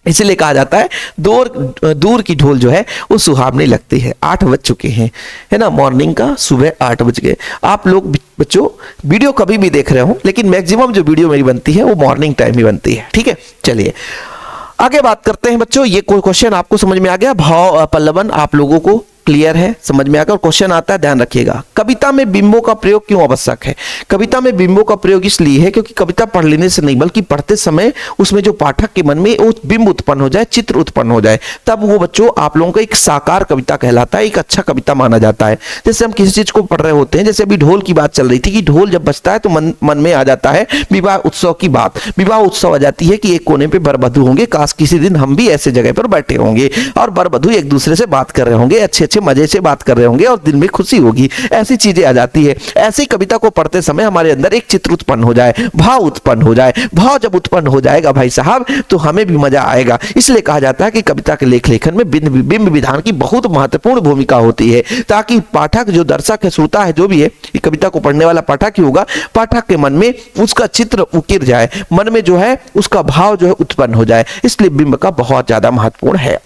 इसलिए कहा जाता है दूर की ढोल जो है वो सुहावनी लगती है। 8 बज चुके हैं है ना, मॉर्निंग का, सुबह 8 बज गए। आप लोग बच्चों वीडियो कभी भी देख रहे हो, लेकिन मैक्सिमम जो वीडियो मेरी बनती है वो मॉर्निंग टाइम ही बनती है। ठीक है, चलिए आगे बात करते हैं बच्चों। ये कोई क्वेश्चन आपको समझ में आ गया? भाव पल्लवन आप लोगों को क्लियर है, समझ में आ गया? और क्वेश्चन आता है, ध्यान रखिएगा, कविता में बिंबों का प्रयोग क्यों आवश्यक है? कविता में बिंबों का प्रयोग इसलिए है क्योंकि कविता पढ़ लेने से नहीं बल्कि पढ़ते समय उसमें जो पाठक के मन में वो बिंब उत्पन्न हो जाए, चित्र उत्पन्न हो जाए, तब वो बच्चों आप लोगों का एक साकार कविता कहलाता है, एक अच्छा कविता माना जाता है। जैसे हम किसी चीज को पढ़ रहे होते हैं, जैसे अभी ढोल की बात चल रही थी कि ढोल जब बजता है तो मन में आ जाता है विवाह उत्सव की बात, विवाह उत्सव आ जाती है कि एक कोने पे वर वधू होंगे, काश किसी दिन हम भी ऐसे जगह पर बैठे होंगे और वर वधू एक दूसरे से बात कर रहे होंगे, अच्छे अच्छे मजे से बात कर रहे होंगे और दिल में खुशी होगी, ऐसी चीजें आ जाती है। ऐसी कविता को पढ़ते समय हमारे अंदर एक चित्र उत्पन्न हो जाए, भाव उत्पन्न हो जाए। भाव जब उत्पन्न हो जाएगा भाई साहब तो हमें भी मजा आएगा। इसलिए कहा जाता है कि कविता के लेखन में बिंब विधान की बहुत महत्वपूर्ण भूमिका होती है, ताकि पाठक जो दर्शक है, श्रोता है, जो भी है, कविता को पढ़ने वाला पाठक ही होगा, पाठक के मन में उसका चित्र उकिर जाए, मन में जो है उसका भाव जो है उत्पन्न हो जाए। इसलिए बिंब का बहुत ज्यादा महत्वपूर्ण है।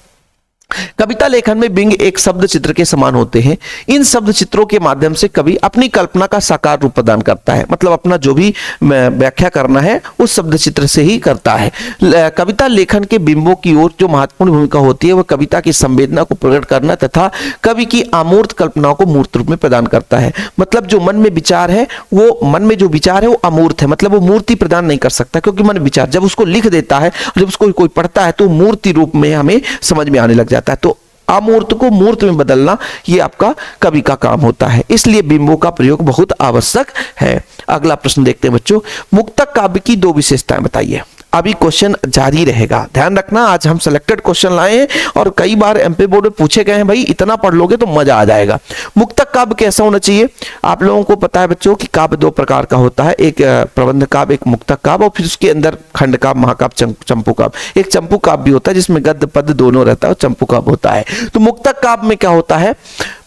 कविता लेखन में बिंब एक शब्द चित्र के समान होते हैं। इन शब्द चित्रों के माध्यम से कवि अपनी कल्पना का साकार रूप प्रदान करता है, मतलब अपना जो भी व्याख्या करना है उस शब्द चित्र से ही करता है। कविता लेखन के बिंबों की ओर जो महत्वपूर्ण भूमिका होती है वह कविता की संवेदना को प्रकट करना तथा कवि की अमूर्त कल्पनाओं को मूर्त रूप में प्रदान करता है। मतलब जो मन में विचार है, वो मन में जो विचार है वो अमूर्त है, मतलब वो मूर्ति प्रदान नहीं कर सकता, क्योंकि मन विचार जब उसको लिख देता है, जब उसको कोई पढ़ता है तो मूर्ति रूप में हमें समझ में आने लग जाता है। तो अमूर्त को मूर्त में बदलना ये आपका कवि का काम होता है, इसलिए बिंबों का प्रयोग बहुत आवश्यक है। अगला प्रश्न देखते हैं बच्चों, मुक्तक काव्य की 2 विशेषताएं बताइए। अभी क्वेश्चन जारी रहेगा, ध्यान रखना। आज हम सिलेक्टेड क्वेश्चन लाए हैं और कई बार एमपी बोर्ड में पूछे गए हैं, भाई इतना पढ़ लोगे तो मजा आ जाएगा। मुक्तक काव्य कैसा होना चाहिए? आप लोगों को पता है बच्चों कि काव्य 2 प्रकार का होता है, एक प्रबंध काव्य, एक मुक्तक काव्य, और फिर उसके अंदर खंड काव्य, महाकाव्य, चंपू काव्य। एक चंपू काव्य भी होता है जिसमें गद्य पद्य दोनों रहता है, और चंपू काव्य होता है। तो मुक्तक काव्य में क्या होता है?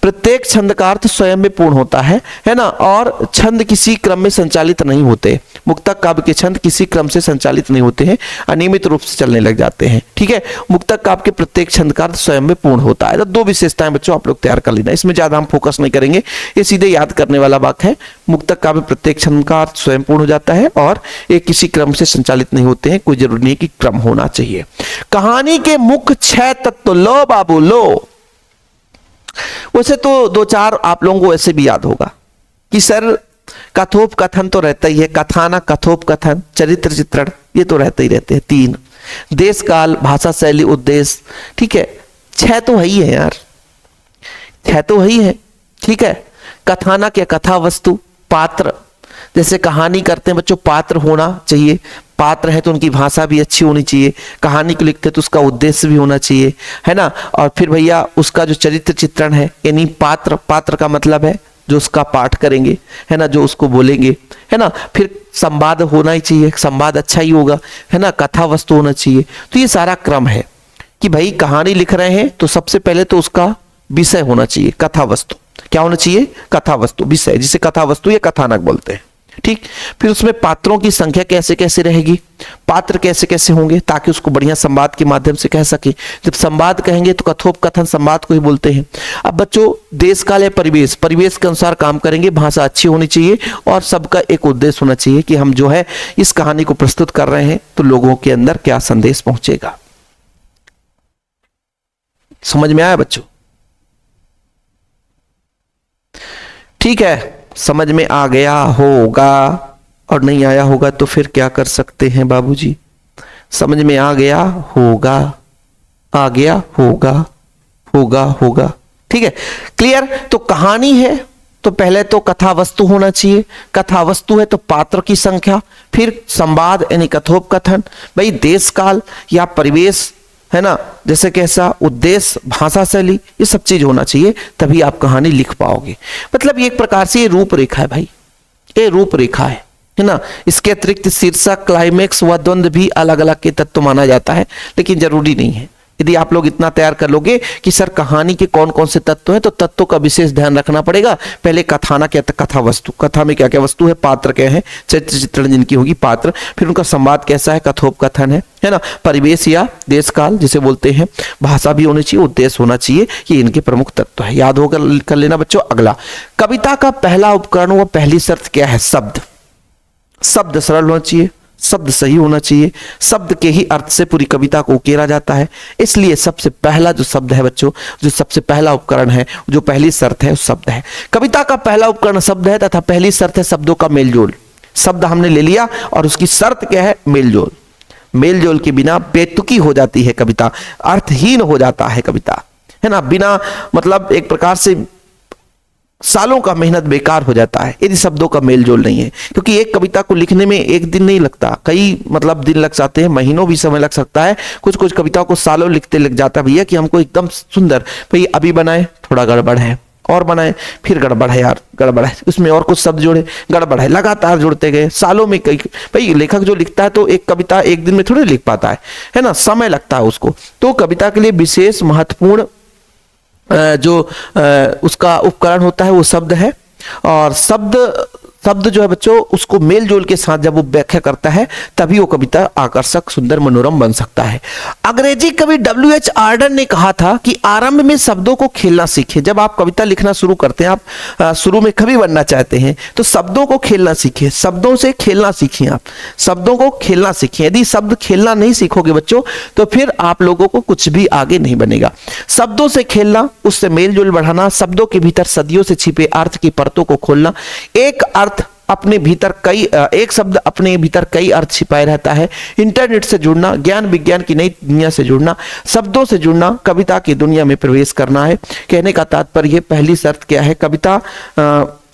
प्रत्येक छंद का अर्थ स्वयं में पूर्ण होता है ना, और छंद किसी क्रम में संचालित नहीं होते। मुक्तक काव्य के छंद किसी क्रम से संचालित नहीं होते हैं, अनियमित रूप से चलने लग जाते हैं। ठीक है, मुक्तक काव्य के प्रत्येक छंद का अर्थ स्वयं में पूर्ण होता है। तो 2 विशेषताएं बच्चों आप लोग तैयार कर लेना, इसमें ज्यादा हम फोकस नहीं करेंगे, ये सीधे याद करने वाला वाक्य है। मुक्तक काव्य प्रत्येक छंद का अर्थ स्वयं पूर्ण हो जाता है और ये किसी क्रम से संचालित नहीं होते हैं, कोई जरूरी नहीं कि क्रम होना चाहिए। कहानी के मुख्य 6 तत्व लो बाबू लो। वैसे तो 2-4 आप लोगों को ऐसे भी याद होगा कि सर कथोप कथन तो रहता ही है, कथानक, कथोप कथन, चरित्र चित्रण, ये तो रहते ही रहते हैं। 3 देश काल, भाषा शैली, उद्देश्य। ठीक है, 6 तो वही है यार, 6 तो वही है। ठीक है, कथानक या कथा वस्तु, पात्र, जैसे कहानी करते हैं बच्चों, पात्र होना चाहिए, पात्र है तो उनकी भाषा भी अच्छी होनी चाहिए, कहानी को लिखते तो उसका उद्देश्य भी होना चाहिए, है ना। और फिर भैया उसका जो चरित्र चित्रण है, यानी पात्र का मतलब है जो उसका पाठ करेंगे, है ना, जो उसको बोलेंगे, है ना। फिर संवाद होना ही चाहिए, संवाद अच्छा ही होगा, है ना। कथा वस्तु होना चाहिए। तो ये सारा क्रम है कि भाई कहानी लिख रहे हैं तो सबसे पहले तो उसका विषय होना चाहिए, कथा वस्तु। क्या होना चाहिए? कथा वस्तु, विषय, जिसे कथा वस्तु या कथानक बोलते हैं। ठीक। फिर उसमें पात्रों की संख्या कैसे कैसे रहेगी, पात्र कैसे कैसे होंगे, ताकि उसको बढ़िया संवाद के माध्यम से कह सके। जब संवाद कहेंगे तो कथोपकथन संवाद को ही बोलते हैं। अब बच्चों देश काल या परिवेश, परिवेश के अनुसार काम करेंगे, भाषा अच्छी होनी चाहिए और सबका एक उद्देश्य होना चाहिए कि हम जो है इस कहानी को प्रस्तुत कर रहे हैं तो लोगों के अंदर क्या संदेश पहुंचेगा। समझ में आया बच्चों? ठीक है, समझ में आ गया होगा, और नहीं आया होगा तो फिर क्या कर सकते हैं बाबूजी? समझ में आ गया होगा, आ गया होगा, होगा होगा, ठीक है, क्लियर। तो कहानी है तो पहले तो कथा वस्तु होना चाहिए, कथा वस्तु है तो पात्र की संख्या, फिर संवाद यानी कथोपकथन, भाई देश काल या परिवेश है ना, जैसे कैसा उद्देश्य, भाषा शैली, ये सब चीज होना चाहिए, तभी आप कहानी लिख पाओगे। मतलब ये एक प्रकार से ये रूपरेखा है भाई, ये रूपरेखा है ना। इसके अतिरिक्त शीर्षक, क्लाइमेक्स व द्वंद्व भी अलग अलग के तत्व माना जाता है, लेकिन जरूरी नहीं है। यदि आप लोग इतना तैयार कर लोगे कि सर कहानी के कौन कौन से तत्व हैं, तो तत्वों का विशेष ध्यान रखना पड़ेगा। पहले कथाना क्या, कथा वस्तु, कथा में क्या क्या वस्तु है, पात्र क्या है, चरित्र चित्रण जिनकी होगी पात्र, फिर उनका संवाद कैसा है, कथोपकथन है ना, परिवेश या देश काल जिसे बोलते हैं, भाषा भी होनी चाहिए, उद्देश्य होना चाहिए, ये इनके प्रमुख तत्व है। याद होकर कर लेना बच्चों। अगला, कविता का पहला उपकरण व पहली शर्त क्या है? शब्द। शब्द सरल होना चाहिए, शब्द सही होना चाहिए, शब्द के ही अर्थ से पूरी कविता को उकेरा जाता है। इसलिए सबसे पहला जो शब्द है बच्चों, जो सबसे पहला उपकरण है, जो पहली शर्त है, शब्द है। कविता का पहला उपकरण शब्द है तथा पहली शर्त है शब्दों का मेलजोल। शब्द हमने ले लिया और उसकी शर्त क्या है? मेलजोल। मेलजोल के बिना बेतुकी हो जाती है कविता, अर्थहीन हो जाता है कविता, है ना। बिना मतलब एक प्रकार से सालों का मेहनत बेकार हो जाता है यदि शब्दों का मेलजोल नहीं है। क्योंकि एक कविता को लिखने में एक दिन नहीं लगता, कई मतलब दिन लग जाते हैं, महीनों भी समय लग सकता है। कुछ कुछ कविताओं को सालों लिखते लग जाता है भैया कि हमको एकदम सुंदर, भाई अभी बनाए थोड़ा गड़बड़ है, और बनाए फिर गड़बड़ है यार, गड़बड़ है, उसमें और कुछ शब्द जोड़े, गड़बड़ है, लगातार जुड़ते गए सालों में। कई भाई लेखक जो लिखता है तो एक कविता एक दिन में थोड़ी लिख पाता है ना, समय लगता है उसको। तो कविता के लिए विशेष महत्वपूर्ण जो उसका उपकरण होता है वो शब्द है। और शब्द जो है बच्चों उसको मेल जोल के साथ जब वो व्याख्या करता है तभी वो कविता आकर्षक, सुंदर, मनोरम बन सकता है। अंग्रेजी कवि W.H. आर्डन ने कहा था कि आरंभ में शब्दों को खेलना सीखें। जब आप कविता लिखना शुरू करते हैं, आप शुरू में कवि बनना चाहते हैं तो शब्दों को खेलना सीखें, शब्दों से खेलना सीखें, आप शब्दों को खेलना सीखें। यदि शब्द खेलना नहीं सीखोगे बच्चों तो फिर आप लोगों को कुछ भी आगे नहीं बनेगा। शब्दों से खेलना, उससे मेल जोल बढ़ाना, शब्दों के भीतर सदियों से छिपे अर्थ की परतों को खोलना। एक शब्द अपने भीतर कई अर्थ छिपाए रहता है। इंटरनेट से जुड़ना, ज्ञान विज्ञान की नई दुनिया से जुड़ना, शब्दों से जुड़ना, कविता की दुनिया में प्रवेश करना है। कहने का तात्पर्य पहली शर्त क्या है? कविता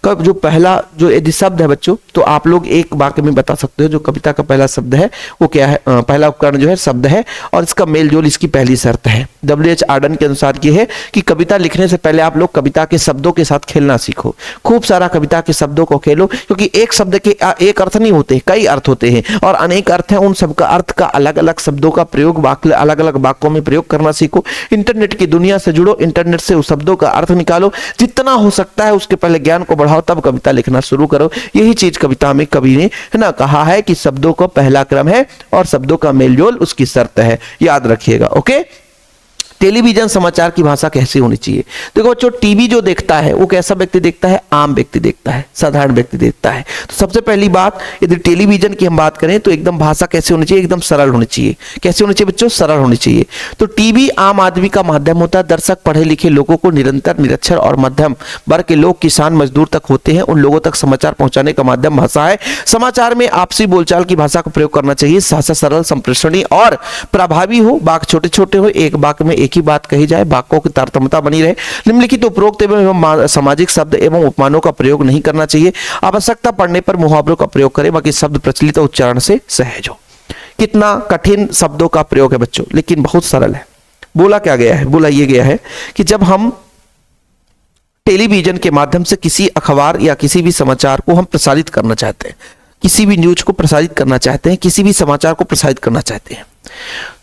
का जो पहला जो यदि शब्द है बच्चों, तो आप लोग एक वाक्य में बता सकते हो जो कविता का पहला शब्द है वो क्या है। पहला उपकरण जो है शब्द है और इसका मेल जोल इसकी पहली शर्त है। W.H. आर्डन के अनुसार ये है कि कविता लिखने से पहले आप लोग कविता के शब्दों के साथ खेलना सीखो। खूब सारा कविता के शब्दों को खेलो, क्योंकि एक शब्द के एक अर्थ नहीं होते, कई अर्थ होते हैं और अनेक अर्थ हैं। उन सबका अर्थ का अलग अलग शब्दों का प्रयोग अलग अलग वाक्यों में प्रयोग करना सीखो। इंटरनेट की दुनिया से जुड़ो, इंटरनेट से उस शब्दों का अर्थ निकालो। जितना हो सकता है उसके पहले ज्ञान को बढ़ाओ, तब कविता लिखना शुरू करो। यही चीज कविता में कवि ने है ना कहा है कि शब्दों का पहला क्रम है और शब्दों का मेलजोल उसकी शर्त है। याद रखिएगा, ओके। टेलीविजन समाचार की भाषा कैसी होनी चाहिए? देखो बच्चों, टीवी जो देखता है वो कैसा व्यक्ति देखता है? आम व्यक्ति देखता है, साधारण व्यक्ति देखता है। तो सबसे पहली बात, यदि टेलीविजन की हम बात करें तो एकदम भाषा कैसे होनी चाहिए? एकदम सरल होनी चाहिए। कैसे होनी चाहिए बच्चों? सरल होनी चाहिए। तो टीवी आम आदमी का माध्यम होता है। दर्शक पढ़े लिखे लोगों को निरंतर, निरक्षर और मध्यम वर्ग के लोग, किसान, मजदूर तक होते हैं। उन लोगों तक समाचार पहुंचाने का माध्यम भाषा है। समाचार में आपसी बोलचाल की भाषा का प्रयोग करना चाहिए। भाषा सरल, संप्रेषणीय और प्रभावी हो। वाक्य छोटे छोटे हो, एक वाक्य में एक ही बात कही जाए, वाक्यों की तारतम्यता बनी रहे। निम्नलिखित उपरोक्त एवं सामाजिक शब्द एवं उपमानों का प्रयोग नहीं करना चाहिए। आवश्यकता पड़ने पर मुहावरों का प्रयोग करें, बाकी शब्द प्रचलित उच्चारण से सहज हो। कितना कठिन शब्दों का प्रयोग है बच्चों, लेकिन बहुत सरल है। बोला क्या गया है? बोला यह गया है कि जब हम टेलीविजन के माध्यम से किसी अखबार या किसी भी समाचार को हम प्रसारित करना चाहते हैं, किसी भी न्यूज को प्रसारित करना चाहते हैं, किसी भी समाचार को प्रसारित करना चाहते हैं,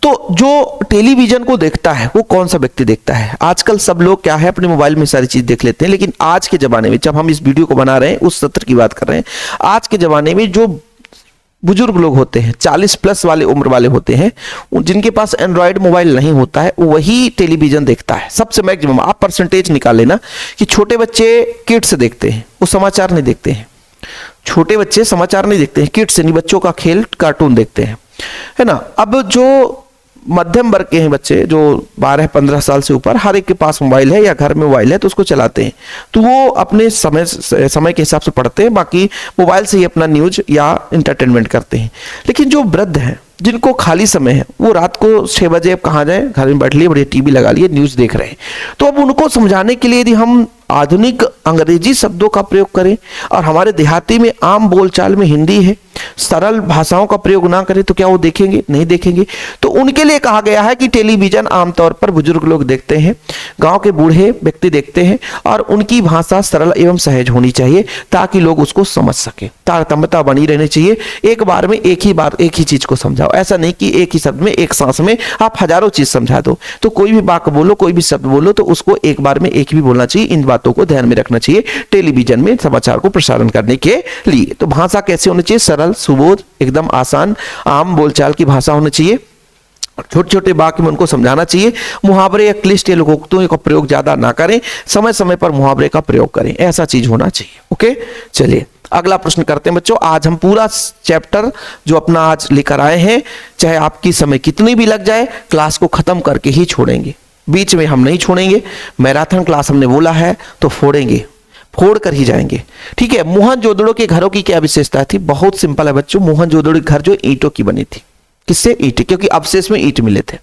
तो जो टेलीविजन को देखता है वो कौन सा व्यक्ति देखता है? आजकल सब लोग क्या है, अपने मोबाइल में सारी चीज देख लेते हैं, लेकिन आज के जमाने में, जब हम इस वीडियो को बना रहे हैं उस सत्र की बात कर रहे हैं, आज के जमाने में जो बुजुर्ग लोग होते हैं, 40 प्लस वाले उम्र वाले होते हैं, जिनके पास एंड्रॉयड मोबाइल नहीं होता है, वही टेलीविजन देखता है सबसे मैक्सिमम। आप परसेंटेज निकाल लेना कि छोटे बच्चे किड्स देखते हैं, वो समाचार नहीं देखते हैं। छोटे बच्चे समाचार नहीं देखते हैं, किड्स यानी बच्चों का खेल, कार्टून देखते हैं, है ना। अब जो मध्यम वर्ग के हैं बच्चे, जो 12-15 साल से ऊपर, हर एक के पास मोबाइल है या घर में मोबाइल है, तो उसको चलाते हैं, तो वो अपने समय के हिसाब से पढ़ते हैं, बाकी मोबाइल से ही अपना न्यूज या इंटरटेनमेंट करते हैं। लेकिन जो वृद्ध हैं, जिनको खाली समय है, वो रात को 6 बजे अब कहाँ जाए, घर में बैठ लिए, बढ़िया टीवी लगा लिए, न्यूज देख रहे हैं। तो अब उनको समझाने के लिए यदि हम आधुनिक अंग्रेजी शब्दों का प्रयोग करें और हमारे देहाती में आम बोलचाल में हिंदी है, सरल भाषाओं का प्रयोग ना करें, तो क्या वो देखेंगे? नहीं देखेंगे। तो उनके लिए कहा गया है कि टेलीविजन आमतौर पर बुजुर्ग लोग देखते हैं, गांव के बूढ़े व्यक्ति देखते हैं, और उनकी भाषा सरल एवं सहज होनी चाहिए ताकि लोग उसको समझ सके। तारतम्यता बनी रहनी चाहिए। एक बार में एक ही चीज को समझाओ, ऐसा नहीं कि एक ही शब्द में, एक सांस में आप हजारों चीज समझा दो। तो कोई भी वाक्य बोलो, कोई भी शब्द बोलो, तो उसको एक बार में एक भी बोलना चाहिए। इन बातों को ध्यान में रखना चाहिए टेलीविजन में समाचार को प्रसारण करने के लिए। तो भाषा कैसे होनी चाहिए? सरल, सुबोध, एकदम आसान, आम बोलचाल की भाषा होनी चाहिए। छोटे छोटे वाक्य में उनको समझाना चाहिए। मुहावरे या क्लिष्ट या लोकोक्तियों का प्रयोग ज्यादा ना करें, समय समय पर मुहावरे का प्रयोग करें, ऐसा चीज होना चाहिए। ओके, चलिए अगला प्रश्न करते हैं बच्चों। आज हम पूरा चैप्टर जो अपना आज लेकर आए हैं, चाहे आपकी समय कितनी भी लग जाए, क्लास को खत्म करके ही छोड़ेंगे, बीच में हम नहीं छोड़ेंगे। मैराथन क्लास हमने बोला है तो फोड़ेंगे, फोड़ कर ही जाएंगे, ठीक है। मोहनजोदड़ो के घरों की क्या विशेषता थी? बहुत सिंपल है बच्चों। मोहनजोदड़ो के घर जो ईंटों की बनी थी। किससे? ईंट, क्योंकि अवशेष में ईंट मिले थे।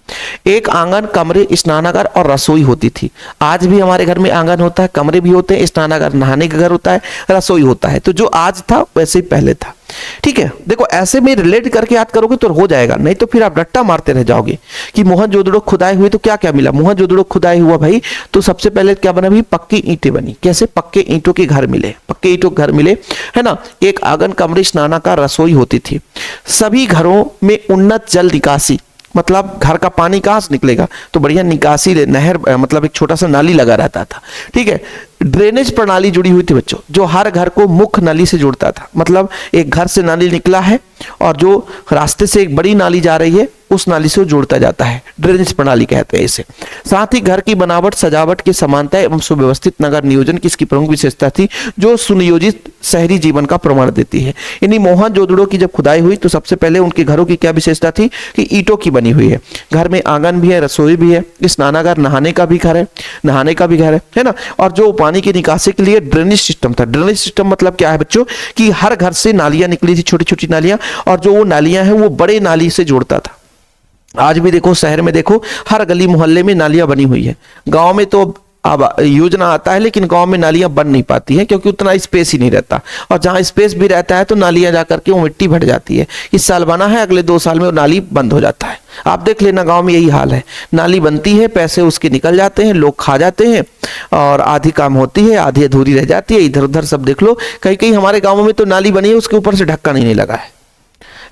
एक आंगन, कमरे, स्नानागार और रसोई होती थी। आज भी हमारे घर में आंगन होता है, कमरे भी होते हैं, स्नानागार नहाने का घर होता है, रसोई होता है। तो जो आज था वैसे ही पहले था, ठीक है। देखो ऐसे में रिलेट करके याद करोगे तो हो जाएगा, नहीं तो फिर आप रट्टा मारते रह जाओगे कि मोहनजोदड़ो खुदाई हुई तो क्या क्या मिला। मोहनजोदड़ो खुदाई हुआ भाई तो सबसे पहले क्या बना भाई? पक्की ईंटें बनी। कैसे? पक्के ईंटों के घर मिले, पक्के ईंटों के घर मिले, है ना। एक आंगन, कमरे, स्नानागार, रसोई होती थी। सभी घरों में उन्नत जल निकासी, मतलब घर का पानी कहां से निकलेगा? तो बढ़िया निकासी नहर, मतलब एक छोटा सा नाली लगा रहता था, ठीक है। ड्रेनेज प्रणाली जुड़ी हुई थी बच्चों, जो हर घर को मुख्य नली से जोड़ता था। मतलब एक घर से नाली निकला है और जो रास्ते से एक बड़ी नाली जा रही है, उस नाली से जोड़ता जाता है, ड्रेनेज प्रणाली कहते हैं इसे। साथ ही घर की बनावट, सजावट की समानता एवं सुव्यवस्थित नगर नियोजन की इसकी प्रमुख विशेषता थी, जो सुनियोजित शहरी जीवन का प्रमाण देती है। यानी मोहनजोदड़ो की जब खुदाई हुई तो सबसे पहले उनके घरों की क्या विशेषता थी? कि ईंटों की बनी हुई है, घर में आंगन भी है, रसोई भी है, स्नानागार, नहाने का भी घर है, नहाने का भी घर है ना। और जो पानी की निकासी के लिए ड्रेनेज सिस्टम था। ड्रेनेज सिस्टम मतलब क्या है बच्चों? कि हर घर से नालियां निकली थी, छोटी छोटी नालियां, और जो वो नालियां हैं वो बड़े नाली से जोड़ता था। आज भी देखो, शहर में देखो, हर गली मोहल्ले में नालियां बनी हुई है। गांव में तो अब योजना आता है, लेकिन गांव में नालियां बन नहीं पाती हैं क्योंकि उतना स्पेस ही नहीं रहता, और जहां स्पेस भी रहता है तो नालियां जाकर के वो मिट्टी भर जाती है। इस साल बना है, अगले 2 साल में वो नाली बंद हो जाता है। आप देख लेना, गांव में यही हाल है। नाली बनती है, पैसे उसके निकल जाते हैं, लोग खा जाते हैं, और आधी काम होती है, आधी अधूरी रह जाती है। इधर उधर सब देख लो, कहीं कहीं हमारे गाँव में तो नाली बनी है, उसके ऊपर से ढक्कन ही नहीं लगा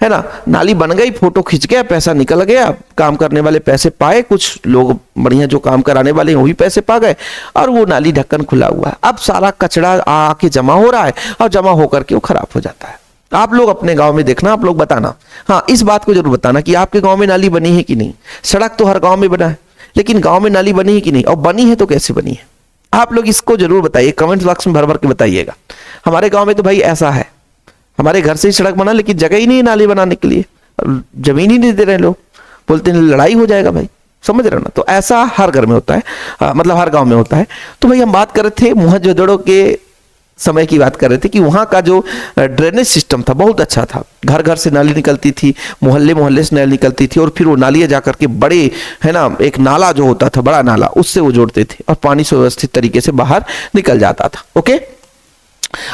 है ना। नाली बन गई, फोटो खींच गया, पैसा निकल गया, काम करने वाले पैसे पाए, कुछ लोग बढ़िया जो काम कराने वाले हैं वो भी पैसे पा गए, और वो नाली ढक्कन खुला हुआ है। अब सारा कचरा आके जमा हो रहा है, और जमा होकर के वो खराब हो जाता है। आप लोग अपने गांव में देखना, आप लोग बताना, हाँ इस बात को जरूर बताना कि आपके गांव में नाली बनी है कि नहीं। सड़क तो हर गांव में बना है, लेकिन गांव में नाली बनी है कि नहीं, और बनी है तो कैसे बनी है? आप लोग इसको जरूर बताइए, कमेंट बॉक्स में भर भर के बताइएगा। हमारे गाँव में तो भाई ऐसा है, हमारे घर से ही सड़क बना, लेकिन जगह ही नहीं है नाली बनाने के लिए, जमीन ही नहीं दे रहे लोग, बोलते हैं लड़ाई हो जाएगा भाई, समझ रहे हो ना। तो ऐसा हर घर में होता है, मतलब हर गांव में होता है। तो भाई हम बात कर रहे थे मोहनजोदड़ो के समय की, बात कर रहे थे कि वहां का जो ड्रेनेज सिस्टम था बहुत अच्छा था। घर घर से नाली निकलती थी, मोहल्ले मोहल्ले से नाली निकलती थी, और फिर वो नालियां जाकर के बड़े, है ना, एक नाला जो होता था, बड़ा नाला, उससे वो जोड़ते थे, और पानी सुव्यवस्थित तरीके से बाहर निकल जाता था। ओके,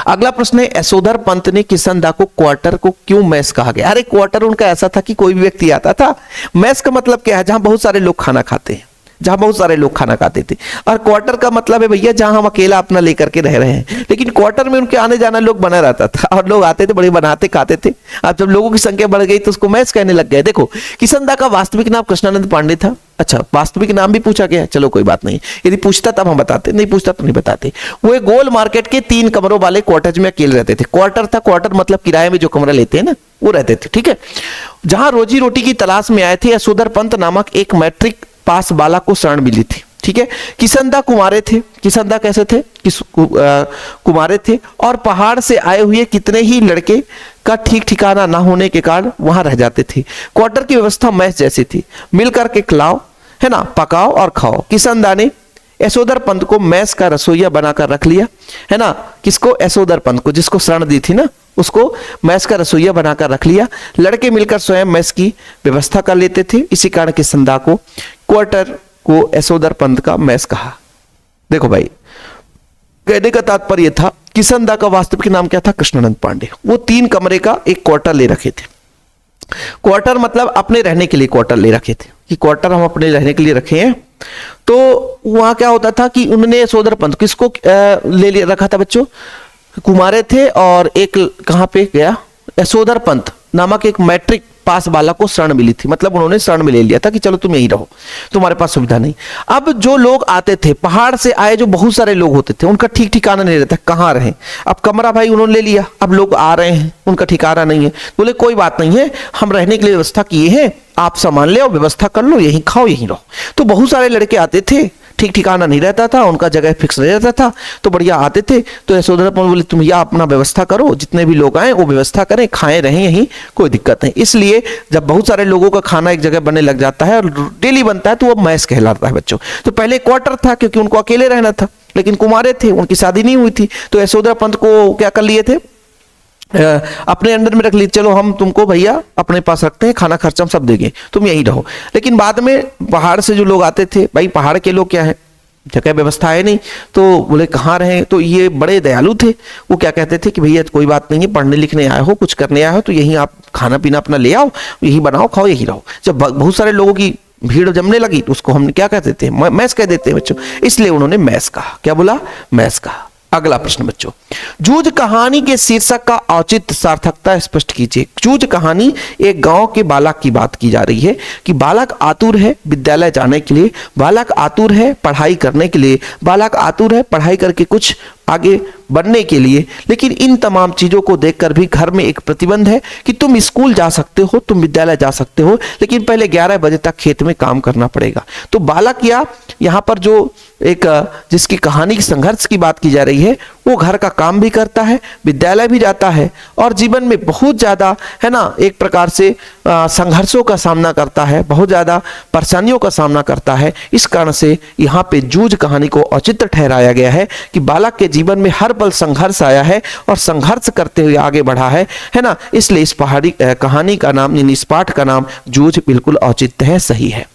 अगला प्रश्न है, यशोधर पंत ने किशनदा को क्वार्टर को क्यों मैस कहा गया? अरे क्वार्टर उनका ऐसा था कि कोई भी व्यक्ति आता था। मैस का मतलब क्या है? जहां बहुत सारे लोग खाना खाते हैं, जहां बहुत सारे लोग खाना खाते थे। और क्वार्टर का मतलब है भैया जहां हम अकेला अपना लेकर के रह रहे हैं, लेकिन क्वार्टर में उनके आने जाना लोग बना रहता था और लोग आते थे, बड़े बनाते खाते थे। अब जब लोगों की संख्या बढ़ गई तो उसको मैस कहने लग गए। देखो, किसनदा का वास्तविक नाम कृष्णानंद पांडे था। अच्छा, वास्तविक नाम भी पूछा गया, चलो कोई बात नहीं, यदि पूछता तब हम बताते, नहीं पूछता तो नहीं बताते। वो एक गोल मार्केट के 3 कमरों वाले क्वार्टर में अकेले रहते थे। क्वार्टर था, क्वार्टर मतलब किराए में जो कमरा लेते हैं ना, वो रहते थे, ठीक है। जहां रोजी रोटी की तलाश में आए थे, यशोधर पंत नामक एक मैट्रिक पास बालक को शरण मिली थी, ठीक है। किसनदा कुमारे थे। किसनदा कैसे थे? कुमारे थे और पहाड़ से आए हुए कितने ही लड़के का ठीक ठिकाना ना होने के कारण वहां रह जाते थे। क्वार्टर की व्यवस्था मैस जैसी थी, मिलकर के खिलाओ, है ना, पकाओ और खाओ। किसनदा ने यशोधर पंत को मैस का रसोइया बनाकर रख लिया, है ना। किसको? यशोधर पंत को, जिसको शरण दी थी ना, उसको मैस का रसोइया बनाकर रख लिया। लड़के मिलकर स्वयं मैस की व्यवस्था कर लेते थे। इसी कारण किसनदा को क्वार्टर को यशोधर पंत का मैस कहा। देखो भाई, कहने का तात्पर्य था, किसनदा का वास्तविक नाम क्या था? कृष्णानंद पांडे। वो 3 कमरे का एक क्वार्टर ले रखे थे। क्वार्टर मतलब अपने रहने के लिए क्वार्टर ले रखे थे, कि क्वार्टर हम अपने रहने के लिए रखे हैं। तो वहां क्या होता था कि उन्होंने यशोधर पंत किसको ले लिया रखा था बच्चों? कुमारे थे। और एक कहां पे गया? यशोधर पंत नामक एक मैट्रिक पास बालक को शरण मिली थी, मतलब उन्होंने शरण में ले लिया था कि चलो तुम यहीं रहो, तुम्हारे पास सुविधा नहीं। अब जो लोग आते थे, पहाड़ से आए जो बहुत सारे लोग होते थे, उनका ठीक ठिकाना नहीं रहता, कहाँ रहे। अब कमरा भाई उन्होंने ले लिया, अब लोग आ रहे हैं, उनका ठिकाना नहीं है। बोले कोई बात नहीं है, हम रहने के लिए व्यवस्था किए हैं, आप सामान ले और व्यवस्था कर लो, यहीं खाओ यहीं रहो। तो बहुत सारे लड़के आते थे, ठीक ठिकाना नहीं रहता था, उनका जगह फिक्स नहीं रहता था, तो बढ़िया आते थे। तो यशोधर पंत बोले तुम यह अपना व्यवस्था करो, जितने भी लोग आए वो व्यवस्था करें, खाएं रहें यहीं, कोई दिक्कत नहीं। इसलिए जब बहुत सारे लोगों का खाना एक जगह बनने लग जाता है और डेली बनता है, तो वो मैस कहलाता है बच्चों। तो पहले क्वार्टर था क्योंकि उनको अकेले रहना था, लेकिन कुमारे थे, उनकी शादी नहीं हुई थी, तो यशोधर पंत को क्या कर लिए थे? अपने अंडर में रख ली, चलो हम तुमको भैया अपने पास रखते हैं, खाना खर्चा हम सब देंगे, तुम यहीं रहो। लेकिन बाद में पहाड़ से जो लोग आते थे, भाई पहाड़ के लोग क्या है, जगह व्यवस्था है नहीं, तो बोले कहाँ रहे। तो ये बड़े दयालु थे, वो क्या कहते थे कि भैया कोई बात नहीं है, पढ़ने लिखने आए हो, कुछ करने आए हो, तो यहीं आप खाना पीना अपना ले आओ, यहीं बनाओ खाओ यहीं रहो। जब बहुत सारे लोगों की भीड़ जमने लगी तो उसको हम क्या कहते थे? मैस कह देते हैं बच्चों, इसलिए उन्होंने मैस कहा। क्या बोला? मैस कहा। अगला प्रश्न बच्चों, जूझ कहानी के शीर्षक का औचित्य सार्थकता स्पष्ट कीजिए। जूझ कहानी एक गांव के बालक की बात की जा रही है कि बालक आतुर है विद्यालय जाने के लिए, बालक आतुर है पढ़ाई करने के लिए, बालक आतुर है पढ़ाई करके कुछ आगे बढ़ने के लिए। लेकिन इन तमाम चीजों को देखकर भी घर में एक प्रतिबंध है कि तुम स्कूल जा सकते हो, तुम विद्यालय जा सकते हो, लेकिन पहले 11 बजे तक खेत में काम करना पड़ेगा। तो बालक या यहाँ पर जो एक जिसकी कहानी की संघर्ष की बात की जा रही है, वो घर का काम भी करता है, विद्यालय भी जाता है और जीवन में बहुत ज्यादा, है ना, एक प्रकार से संघर्षों का सामना करता है, बहुत ज्यादा परेशानियों का सामना करता है। इस कारण से यहाँ पे जूझ कहानी को औचित्य ठहराया गया है कि बालक के जीवन में हर पल संघर्ष आया है और संघर्ष करते हुए आगे बढ़ा है ना। इसलिए इस पहाड़ी कहानी का नाम, यानी इस पाठ का नाम जूझ बिल्कुल औचित्य है, सही है।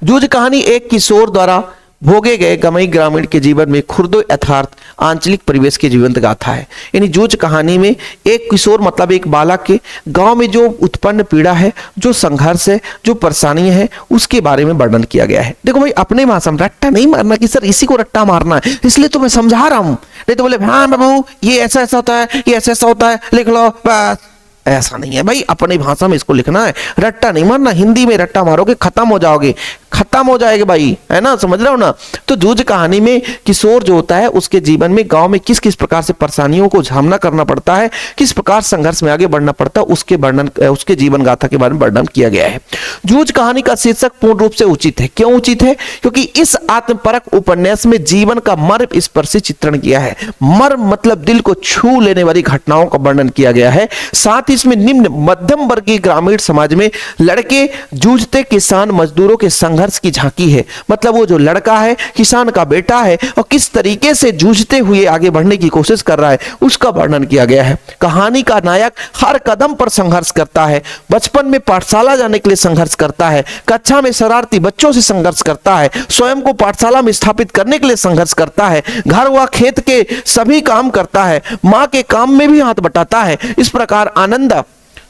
जूझ कहानी एक किशोर द्वारा भोगे गए गमई ग्रामीण के जीवन में खुर्दो यथार्थ आंचलिक परिवेश की जीवंत गाथा है। यानी जूझ कहानी में एक किशोर मतलब एक बालक के गांव में जो उत्पन्न पीड़ा है, जो संघर्ष है, जो परेशानी है, उसके बारे में वर्णन किया गया है। देखो भाई, अपने भाषा में रट्टा नहीं मारना कि सर इसी को रट्टा मारना है, इसलिए तो मैं समझा रहा हूं, नहीं तो बोले हाँ बाबू ये ऐसा ऐसा होता है, ये ऐसा ऐसा होता है, लिख लो बस। ऐसा नहीं है भाई, अपनी भाषा में इसको लिखना है, रट्टा नहीं मारना। हिंदी में रट्टा मारोगे खत्म हो जाओगे, खत्म हो जाएगा भाई, है ना, समझ रहे हो ना। तो जूझ कहानी में किशोर जो होता है उसके जीवन में गांव में किस किस प्रकार से परेशानियों को सामना करना पड़ता है, किस प्रकार संघर्ष में आगे बढ़ना पड़ता है, उसके वर्णन, उसके जीवन गाथा के बारे में वर्णन किया गया है। जूझ कहानी का शीर्षक पूर्ण रूप से उचित है। क्यों उचित है? क्योंकि इस आत्मपरक उपन्यास में जीवन का मर्म स्पर्शी चित्रण किया है। मर्म मतलब दिल को छू लेने वाली घटनाओं का वर्णन किया गया है। साथ ही इसमें निम्न मध्यम वर्गीय ग्रामीण समाज में लड़के जूझते किसान मजदूरों के संघर्ष की झांकी है। मतलब वो जो लड़का है, किसान का बेटा है, और किस तरीके से जूझते हुए आगे बढ़ने की कोशिश कर रहा है, उसका वर्णन किया गया है। कहानी का नायक हर कदम पर संघर्ष करता है। बचपन में पाठशाला जाने के लिए संघर्ष करता है, कक्षा में शरारती बच्चों से संघर्ष करता है, स्वयं को पाठशाला में स्थापित करने के लिए संघर्ष करता है, घर व खेत के सभी काम करता है, माँ के काम में भी हाथ बटाता है। इस प्रकार आनंद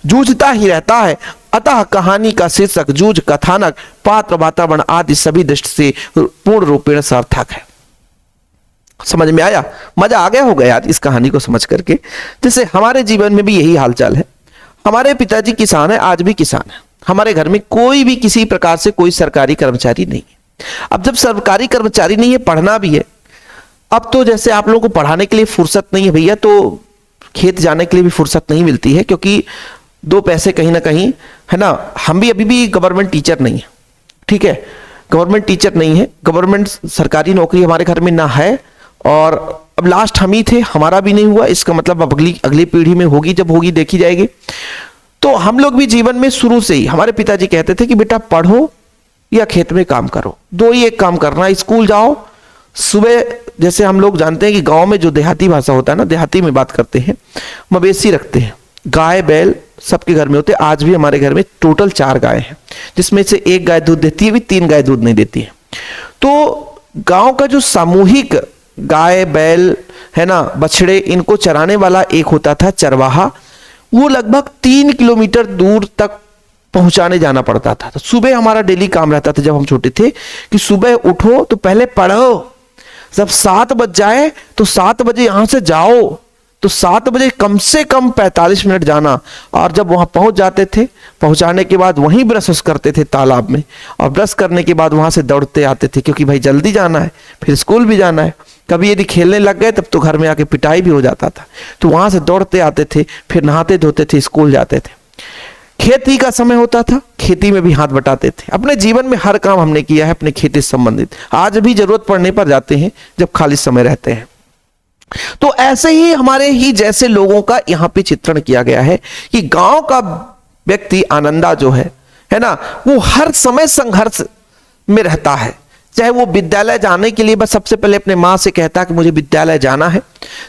जूझता ही रहता है। अतः कहानी का शीर्षक, जूझ, कथानक, पात्र, वातावरण आदि सभी दृष्टि से पूर्ण रूपेण सार्थक है। समझ में आया? मजा आ गया होगा यार इस कहानी को समझ करके। जैसे हमारे जीवन में भी यही हालचाल है। हमारे पिताजी किसान है, आज भी किसान है। हमारे घर में कोई भी किसी प्रकार से कोई सरकारी कर्मचारी नहीं है। अब जब सरकारी कर्मचारी नहीं है, पढ़ना भी है। अब तो जैसे आप लोगों को पढ़ाने के लिए फुर्सत नहीं है भैया, तो खेत जाने के लिए भी फुर्सत नहीं मिलती है, क्योंकि दो पैसे कहीं ना कहीं, है ना। हम भी अभी भी गवर्नमेंट टीचर नहीं है, ठीक है, गवर्नमेंट टीचर नहीं है, गवर्नमेंट सरकारी नौकरी हमारे घर में ना है। और अब लास्ट हम ही थे, हमारा भी नहीं हुआ। इसका मतलब अब अगली पीढ़ी में होगी, जब होगी देखी जाएगी। तो हम लोग भी जीवन में शुरू से ही, हमारे पिताजी कहते थे कि बेटा पढ़ो या खेत में काम करो, दो ही एक काम करना। स्कूल जाओ सुबह, जैसे हम लोग जानते हैं कि गांव में जो देहाती भाषा होता है ना, देहाती में बात करते हैं, मवेशी रखते हैं, गाय बैल सबके घर में होते हैं। आज भी हमारे घर में टोटल 4 गाय हैं, जिसमें से एक गाय दूध देती है, भी 3 गाय दूध नहीं देती है। तो गांव का जो सामूहिक गाय बैल है ना, बछड़े, इनको चराने वाला एक होता था चरवाहा। वो लगभग 3 किलोमीटर दूर तक पहुंचाने जाना पड़ता था। तो सुबह हमारा डेली काम रहता था जब हम छोटे थे कि सुबह उठो तो पहले पढ़ो, जब 7 बज जाए तो 7 बजे यहां से जाओ, तो 7 बजे कम से कम 45 मिनट जाना। और जब वहां पहुंच जाते थे, पहुंचाने के बाद वहीं ब्रश करते थे तालाब में, और ब्रश करने के बाद वहां से दौड़ते आते थे, क्योंकि भाई जल्दी जाना है, फिर स्कूल भी जाना है। कभी यदि खेलने लग गए तब तो घर में आके पिटाई भी हो जाता था। तो वहां से दौड़ते आते थे, फिर नहाते धोते थे, स्कूल जाते थे। खेती का समय होता था, खेती में भी हाथ बटाते थे। अपने जीवन में हर काम हमने किया है अपने खेती से संबंधित, आज भी जरूरत पड़ने पर जाते हैं जब खाली समय रहते हैं। तो ऐसे ही हमारे ही जैसे लोगों का यहां पे चित्रण किया गया है कि गांव का व्यक्ति आनंदा जो है ना, वो हर समय संघर्ष में रहता है। चाहे वो विद्यालय जाने के लिए बस सबसे पहले अपने माँ से कहता है कि मुझे विद्यालय जाना है।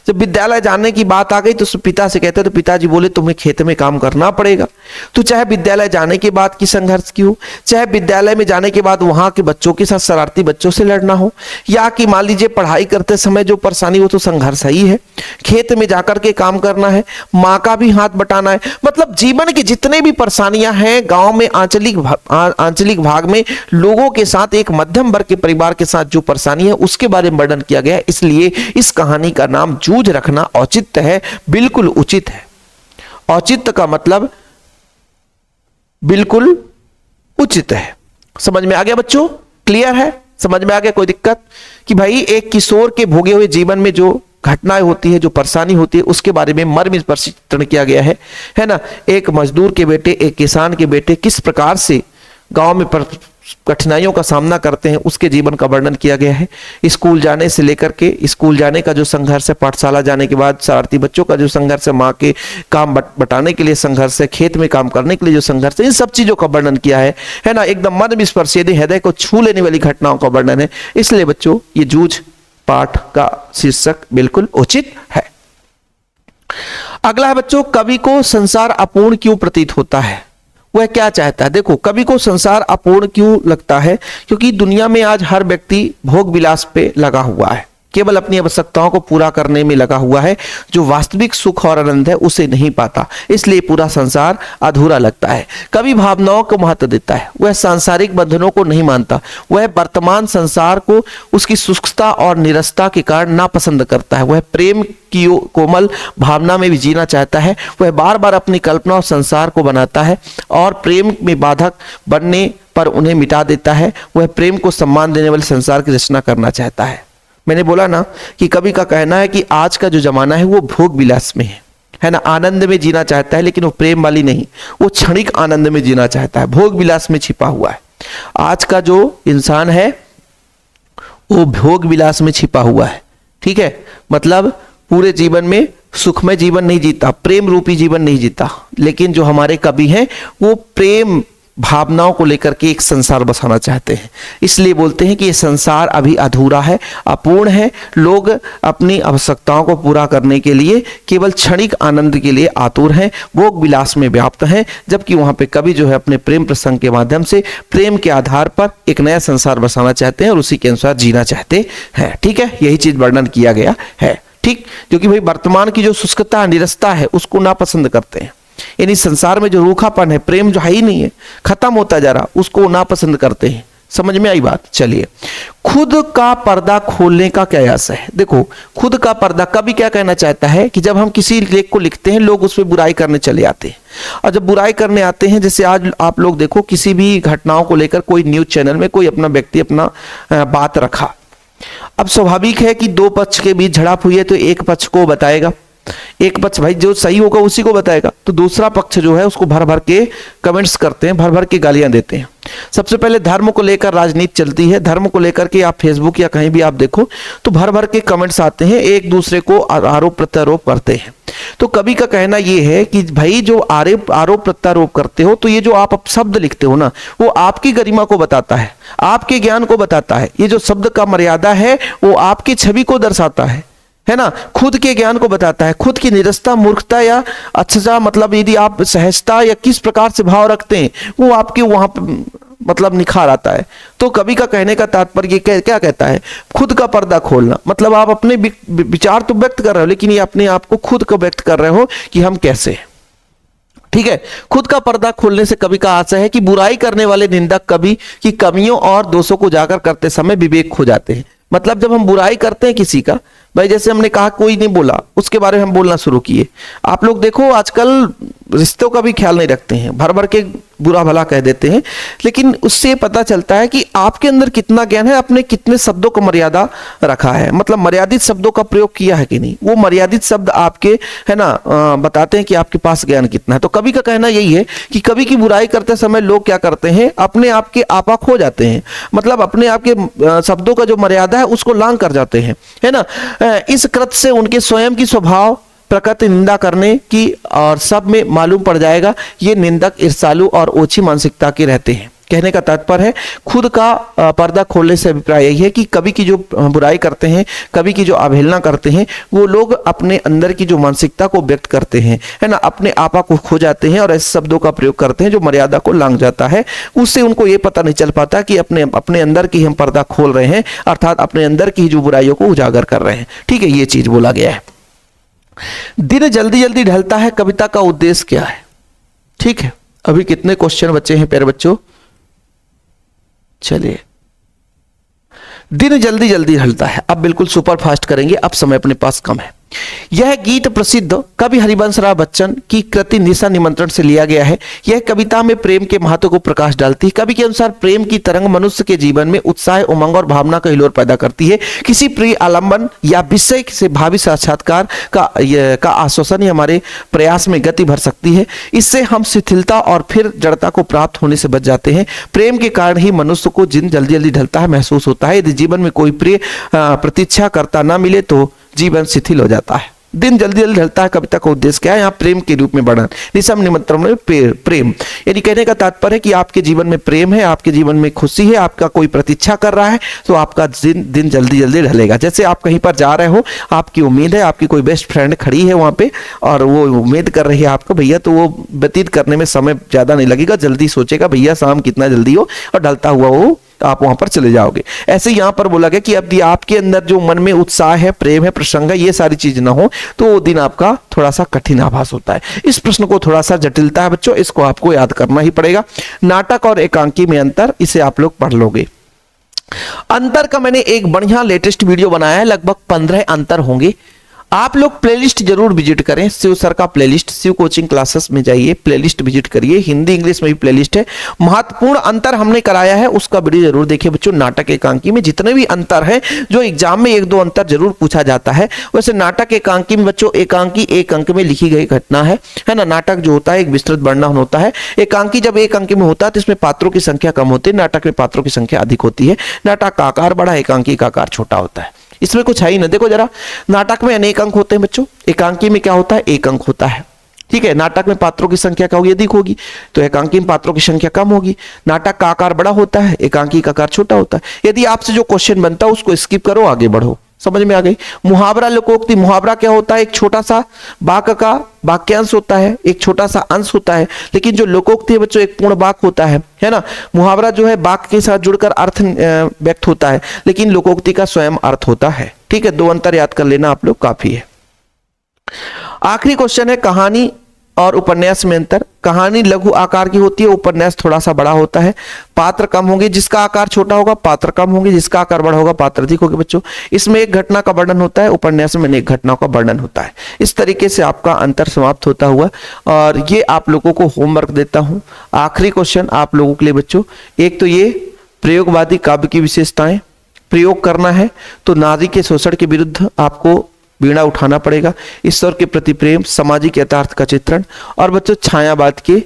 जब विद्यालय जाने की बात आ गई तो पिता से कहते, तो पिताजी बोले तुम्हें खेत में काम करना पड़ेगा। तो चाहे विद्यालय जाने के बाद की संघर्ष की हो, चाहे विद्यालय में जाने के बाद वहां के बच्चों के साथ शरारती बच्चों से लड़ना हो, या कि मान लीजिए पढ़ाई करते समय जो परेशानी हो, तो संघर्ष ही है। खेत में जाकर के काम करना है, माँ का भी हाथ बटाना है। मतलब जीवन की जितने भी परेशानियां हैं गांव में, आंचलिक भाग में लोगों के साथ, एक मध्यम वर्ग के परिवार के साथ जो परेशानी है उसके बारे में वर्णन किया गया है। इसलिए इस कहानी का नाम जूझ रखना औचित्य है, बिल्कुल उचित है। औचित्य का मतलब बिल्कुल उचित है। समझ में आ गया बच्चों? क्लियर है? समझ में आ गया? कोई दिक्कत? कि भाई एक किशोर के भोगे हुए जीवन में जो घटनाएं होती है, जो परेशानी होती है, उसके बारे में मर्म चित्रण किया गया है ना। एक मजदूर के बेटे, एक किसान के बेटे किस प्रकार से गांव में कठिनाइयों का सामना करते हैं, उसके जीवन का वर्णन किया गया है। स्कूल जाने से लेकर के, स्कूल जाने का जो संघर्ष है, पाठशाला जाने के बाद शरारती बच्चों का जो संघर्ष है, माँ के काम बटाने के लिए संघर्ष है, खेत में काम करने के लिए जो संघर्ष है, इन सब चीजों का वर्णन किया है ना। एकदम मन स्पर्शी, हृदय को छू लेने वाली घटनाओं का वर्णन है। इसलिए बच्चों ये जूझ पाठ का शीर्षक बिल्कुल उचित है। अगला है बच्चों, कवि को संसार अपूर्ण क्यों प्रतीत होता है? वह क्या चाहता है? देखो, कवि को संसार अपूर्ण क्यों लगता है? क्योंकि दुनिया में आज हर व्यक्ति भोग विलास पे लगा हुआ है, केवल अपनी आवश्यकताओं को पूरा करने में लगा हुआ है। जो वास्तविक सुख और आनंद है उसे नहीं पाता, इसलिए पूरा संसार अधूरा लगता है। कवि भावनाओं को महत्व देता है, वह सांसारिक बंधनों को नहीं मानता। वह वर्तमान संसार को उसकी शुष्कता और निरसता के कारण नापसंद करता है। वह प्रेम की कोमल भावना में भी जीना चाहता है। वह बार बार अपनी कल्पना और संसार को बनाता है और प्रेम में बाधक बनने पर उन्हें मिटा देता है। वह प्रेम को सम्मान देने वाले संसार की रचना करना चाहता है। मैंने बोला ना कि कवि का कहना है कि आज का जो जमाना है वो भोग विलास में है ना, आनंद में जीना चाहता है, लेकिन वो प्रेम वाली नहीं, वो क्षणिक आनंद में जीना चाहता है, भोग विलास में छिपा हुआ है। आज का जो इंसान है वो भोग विलास में छिपा हुआ है, ठीक है। मतलब पूरे जीवन में सुखमय जीवन नहीं जीता, प्रेम रूपी जीवन नहीं जीता। लेकिन जो हमारे कवि हैं वो प्रेम भावनाओं को लेकर के एक संसार बसाना चाहते हैं। इसलिए बोलते हैं कि ये संसार अभी अधूरा है, अपूर्ण है। लोग अपनी आवश्यकताओं को पूरा करने के लिए केवल क्षणिक आनंद के लिए आतुर हैं, भोग विलास में व्याप्त हैं। जबकि वहां पे कवि जो है अपने प्रेम प्रसंग के माध्यम से प्रेम के आधार पर एक नया संसार बसाना चाहते हैं और उसी के अनुसार जीना चाहते हैं, ठीक है। यही चीज वर्णन किया गया है, ठीक। क्योंकि भाई वर्तमान की जो शुष्कता निरसता है उसको नापसंद करते हैं। यानी संसार में जो रूखापन है, प्रेम जो है ही नहीं है, खत्म होता जा रहा, उसको नापसंद करते हैं। समझ में आई बात? चलिए, खुद का पर्दा खोलने का क्या आयास है। देखो, खुद का पर्दा कभी क्या कहना चाहता है कि जब हम किसी लेख को लिखते हैं, लोग उस पर बुराई करने चले आते हैं, और जब बुराई करने आते हैं, जैसे आज आप लोग देखो किसी भी घटनाओं को लेकर कोई न्यूज चैनल में कोई अपना व्यक्ति अपना बात रखा, अब स्वाभाविक है कि दो पक्ष के बीच झड़प हुई है तो एक पक्ष को बताएगा, एक पक्ष भाई जो सही होगा उसी को बताएगा, तो दूसरा पक्ष जो है उसको भर भर के कमेंट्स करते हैं, भर भर के गालियां देते हैं। सबसे पहले धर्म को लेकर राजनीति चलती है, धर्म को लेकर के आप फेसबुक या कहीं भी आप देखो तो भर भर के कमेंट्स आते हैं, एक दूसरे को आरोप प्रत्यारोप करते हैं। तो कवि का कहना यह है कि भाई जो आरोप प्रत्यारोप करते हो, तो ये जो आप शब्द लिखते हो ना, वो आपकी गरिमा को बताता है, आपके ज्ञान को बताता है। ये जो शब्द का मर्यादा है वो आपकी छवि को दर्शाता है ना, खुद के ज्ञान को बताता है, खुद की निरस्ता, मूर्खता या अच्छा, मतलब यदि आप सहजता या किस प्रकार से भाव रखते हैं वो आपके वहां मतलब निखार आता है। तो कवि का कहने का तात्पर्य क्या कहता है, खुद का पर्दा खोलना, मतलब आप अपने विचार तो व्यक्त कर रहे हो, लेकिन ये अपने आप को खुद को व्यक्त कर रहे हो कि हम कैसे। ठीक है, खुद का पर्दा खोलने से कवि का आशय है कि बुराई करने वाले निंदक कवि की कमियों और दोषों को उजागर करते समय विवेक खो जाते हैं। मतलब जब हम बुराई करते हैं किसी का, भाई जैसे हमने कहा कोई नहीं बोला, उसके बारे में हम बोलना शुरू किए। आप लोग देखो आजकल रिश्तों का भी ख्याल नहीं रखते हैं, भर भर के बुरा भला कह देते हैं, लेकिन उससे पता चलता है कि आपके अंदर कितना ज्ञान है, आपने कितने शब्दों को मर्यादा रखा है, मतलब मर्यादित शब्दों का प्रयोग किया है कि नहीं। वो मर्यादित शब्द आपके है ना बताते हैं कि आपके पास ज्ञान कितना है। तो कवि का कहना यही है कि कवि की बुराई करते समय लोग क्या करते हैं, अपने आप के आपा खो जाते हैं, मतलब अपने आप के शब्दों का जो मर्यादा है उसको लांग कर जाते हैं, है ना। इस कृत्य से उनके स्वयं की स्वभाव प्रकृति निंदा करने की और सब में मालूम पड़ जाएगा। ये निंदक ईर्ष्यालु और ओछी मानसिकता के रहते हैं। कहने का तात्पर्य है खुद का पर्दा खोलने से अभिप्राय यही है कि कवि की जो बुराई करते हैं, कवि की जो अवहेलना करते हैं, वो लोग अपने अंदर की जो मानसिकता को व्यक्त करते हैं, है ना, अपने आपा को खो जाते हैं और ऐसे शब्दों का प्रयोग करते हैं जो मर्यादा को लांघ जाता है। उससे उनको ये पता नहीं चल पाता कि अपने अंदर की हम पर्दा खोल रहे हैं, अर्थात अपने अंदर की जो बुराइयों को उजागर कर रहे हैं। ठीक है, ये चीज बोला गया है। दिन जल्दी जल्दी ढलता है, कविता का उद्देश्य क्या है। ठीक है, अभी कितने क्वेश्चन बचे हैं प्यारे बच्चों। चलिए, दिन जल्दी जल्दी ढलता है, अब बिल्कुल सुपर फास्ट करेंगे, अब समय अपने पास कम है। यह गीत प्रसिद्ध कवि हरिवंश राय बच्चन की कृति निशा निमंत्रण से लिया गया है। यह कविता में प्रेम के महत्व को प्रकाश डालती है। कवि के अनुसार प्रेम की तरंग मनुष्य के जीवन में उत्साह, उमंग और भावना का हिलोर पैदा करती है। किसी प्रिय आलंबन या विषय से भावी साक्षात्कार का आश्वासन ही हमारे प्रयास में गति भर सकती है। इससे हम शिथिलता और फिर जड़ता को प्राप्त होने से बच जाते हैं। प्रेम के कारण ही मनुष्य को दिन जल्दी जल्दी ढलता है महसूस होता है। यदि जीवन में कोई प्रिय प्रतीक्षा करता ना मिले तो जीवन शिथिल हो जाता है। दिन जल्दी जल्दी ढलता है, कविता का उद्देश्य क्या है, यहाँ प्रेम के रूप में वर्णन, निशा निमंत्रण में प्रेम, यानी कहने का तात्पर्य है कि आपके जीवन में प्रेम है, आपके जीवन में खुशी है, आपका कोई प्रतीक्षा कर रहा है, तो आपका दिन जल्दी जल्दी ढलेगा। जैसे आप कहीं पर जा रहे हो, आपकी उम्मीद है, आपकी कोई बेस्ट फ्रेंड खड़ी है वहां पे और वो उम्मीद कर रही है आपको भैया, तो वो व्यतीत करने में समय ज्यादा नहीं लगेगा, जल्दी सोचेगा भैया शाम कितना जल्दी हो, और ढलता हुआ वो आप वहां पर चले जाओगे। ऐसे यहां पर बोला गया कि अब आपके अंदर जो मन में उत्साह है, प्रेम है, प्रसंग है, ये सारी चीज ना हो तो वो दिन आपका थोड़ा सा कठिन आभास होता है। इस प्रश्न को थोड़ा सा जटिलता है बच्चों, इसको आपको याद करना ही पड़ेगा। नाटक और एकांकी में अंतर, इसे आप लोग पढ़ लोगे। अंतर का मैंने एक बढ़िया लेटेस्ट वीडियो बनाया है, लगभग 15 अंतर होंगे। आप लोग प्लेलिस्ट जरूर विजिट करें, शिव सर का प्लेलिस्ट, शिव कोचिंग क्लासेस में जाइए, प्लेलिस्ट विजिट करिए, हिंदी इंग्लिश में भी प्लेलिस्ट है। महत्वपूर्ण अंतर हमने कराया है, उसका वीडियो जरूर देखिए बच्चों। नाटक एकांकी में जितने भी अंतर है जो एग्जाम में 1-2 अंतर जरूर पूछा जाता है, वैसे नाटक एकांकी में बच्चों एकांकी एक अंक में लिखी गई घटना है ना। नाटक जो होता है एक विस्तृत वर्णन होता है, एकांकी जब एक अंक में होता है तो इसमें पात्रों की संख्या कम होती है, नाटक में पात्रों की संख्या अधिक होती है। नाटक का आकार बड़ा, एकांकी का आकार छोटा होता है। इसमें कुछ है ही ना, देखो जरा, नाटक में अनेक अंक होते हैं बच्चों, एकांकी में क्या होता है, एक अंक होता है। ठीक है, नाटक में पात्रों की संख्या क्या होगी, अधिक होगी, तो एकांकी में पात्रों की संख्या कम होगी। नाटक का आकार बड़ा होता है, एकांकी का आकार छोटा होता है। यदि आपसे जो क्वेश्चन बनता है उसको स्किप करो, आगे बढ़ो। समझ में आ गई। मुहावरा लोकोक्ति, मुहावरा क्या होता है, एक छोटा सा वाक्य का वाक्यांश होता है, एक छोटा सा अंश होता है, लेकिन जो लोकोक्ति है बच्चों एक पूर्ण वाक्य होता है ना। मुहावरा जो है वाक्य के साथ जुड़कर अर्थ व्यक्त होता है, लेकिन लोकोक्ति का स्वयं अर्थ होता है। ठीक है, 2 अंतर याद कर लेना आप लोग, काफी है। आखिरी क्वेश्चन है, कहानी और उपन्यास में अंतर। कहानी लघु आकार की होती है, उपन्यास थोड़ा सा बड़ा होता है। पात्र कम होंगे, जिसका आकार छोटा होगा पात्र कम होंगे, जिसका आकार बड़ा होगा पात्र अधिक होंगे। बच्चों इसमें एक घटना का वर्णन होता है, उपन्यास में अनेक घटनाओं का वर्णन होता है। इस तरीके से आपका अंतर समाप्त होता हुआ, और ये आप लोगों को होमवर्क देता हूं। आखिरी क्वेश्चन आप लोगों के लिए बच्चों, एक तो ये प्रयोगवादी काव्य की विशेषताएं प्रयोग करना है तो नारी के शोषण के विरुद्ध आपको बीड़ा उठाना पड़ेगा, ईश्वर के प्रति प्रेम, सामाजिक यथार्थ का चित्रण, और बच्चों छायावाद के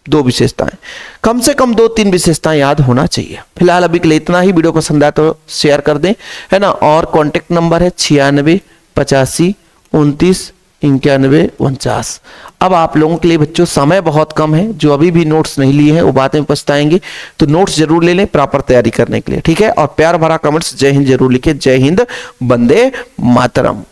2 विशेषताएं। कम से कम 2-3 विशेषताएं याद होना चाहिए। फिलहाल अभी के लिए इतना ही। वीडियो पसंद आया तो शेयर कर दें, है ना। और कॉन्टेक्ट नंबर है 96 85 29 91 49। अब आप लोगों के लिए बच्चों समय बहुत कम है, जो अभी भी नोट्स नहीं लिए हैं वो बाद में पछताएंगे, तो नोट्स जरूर ले लें प्रॉपर तैयारी करने के लिए, ठीक है। और प्यार भरा कमेंट्स जय हिंद जरूर लिखें। जय हिंद, वंदे मातरम।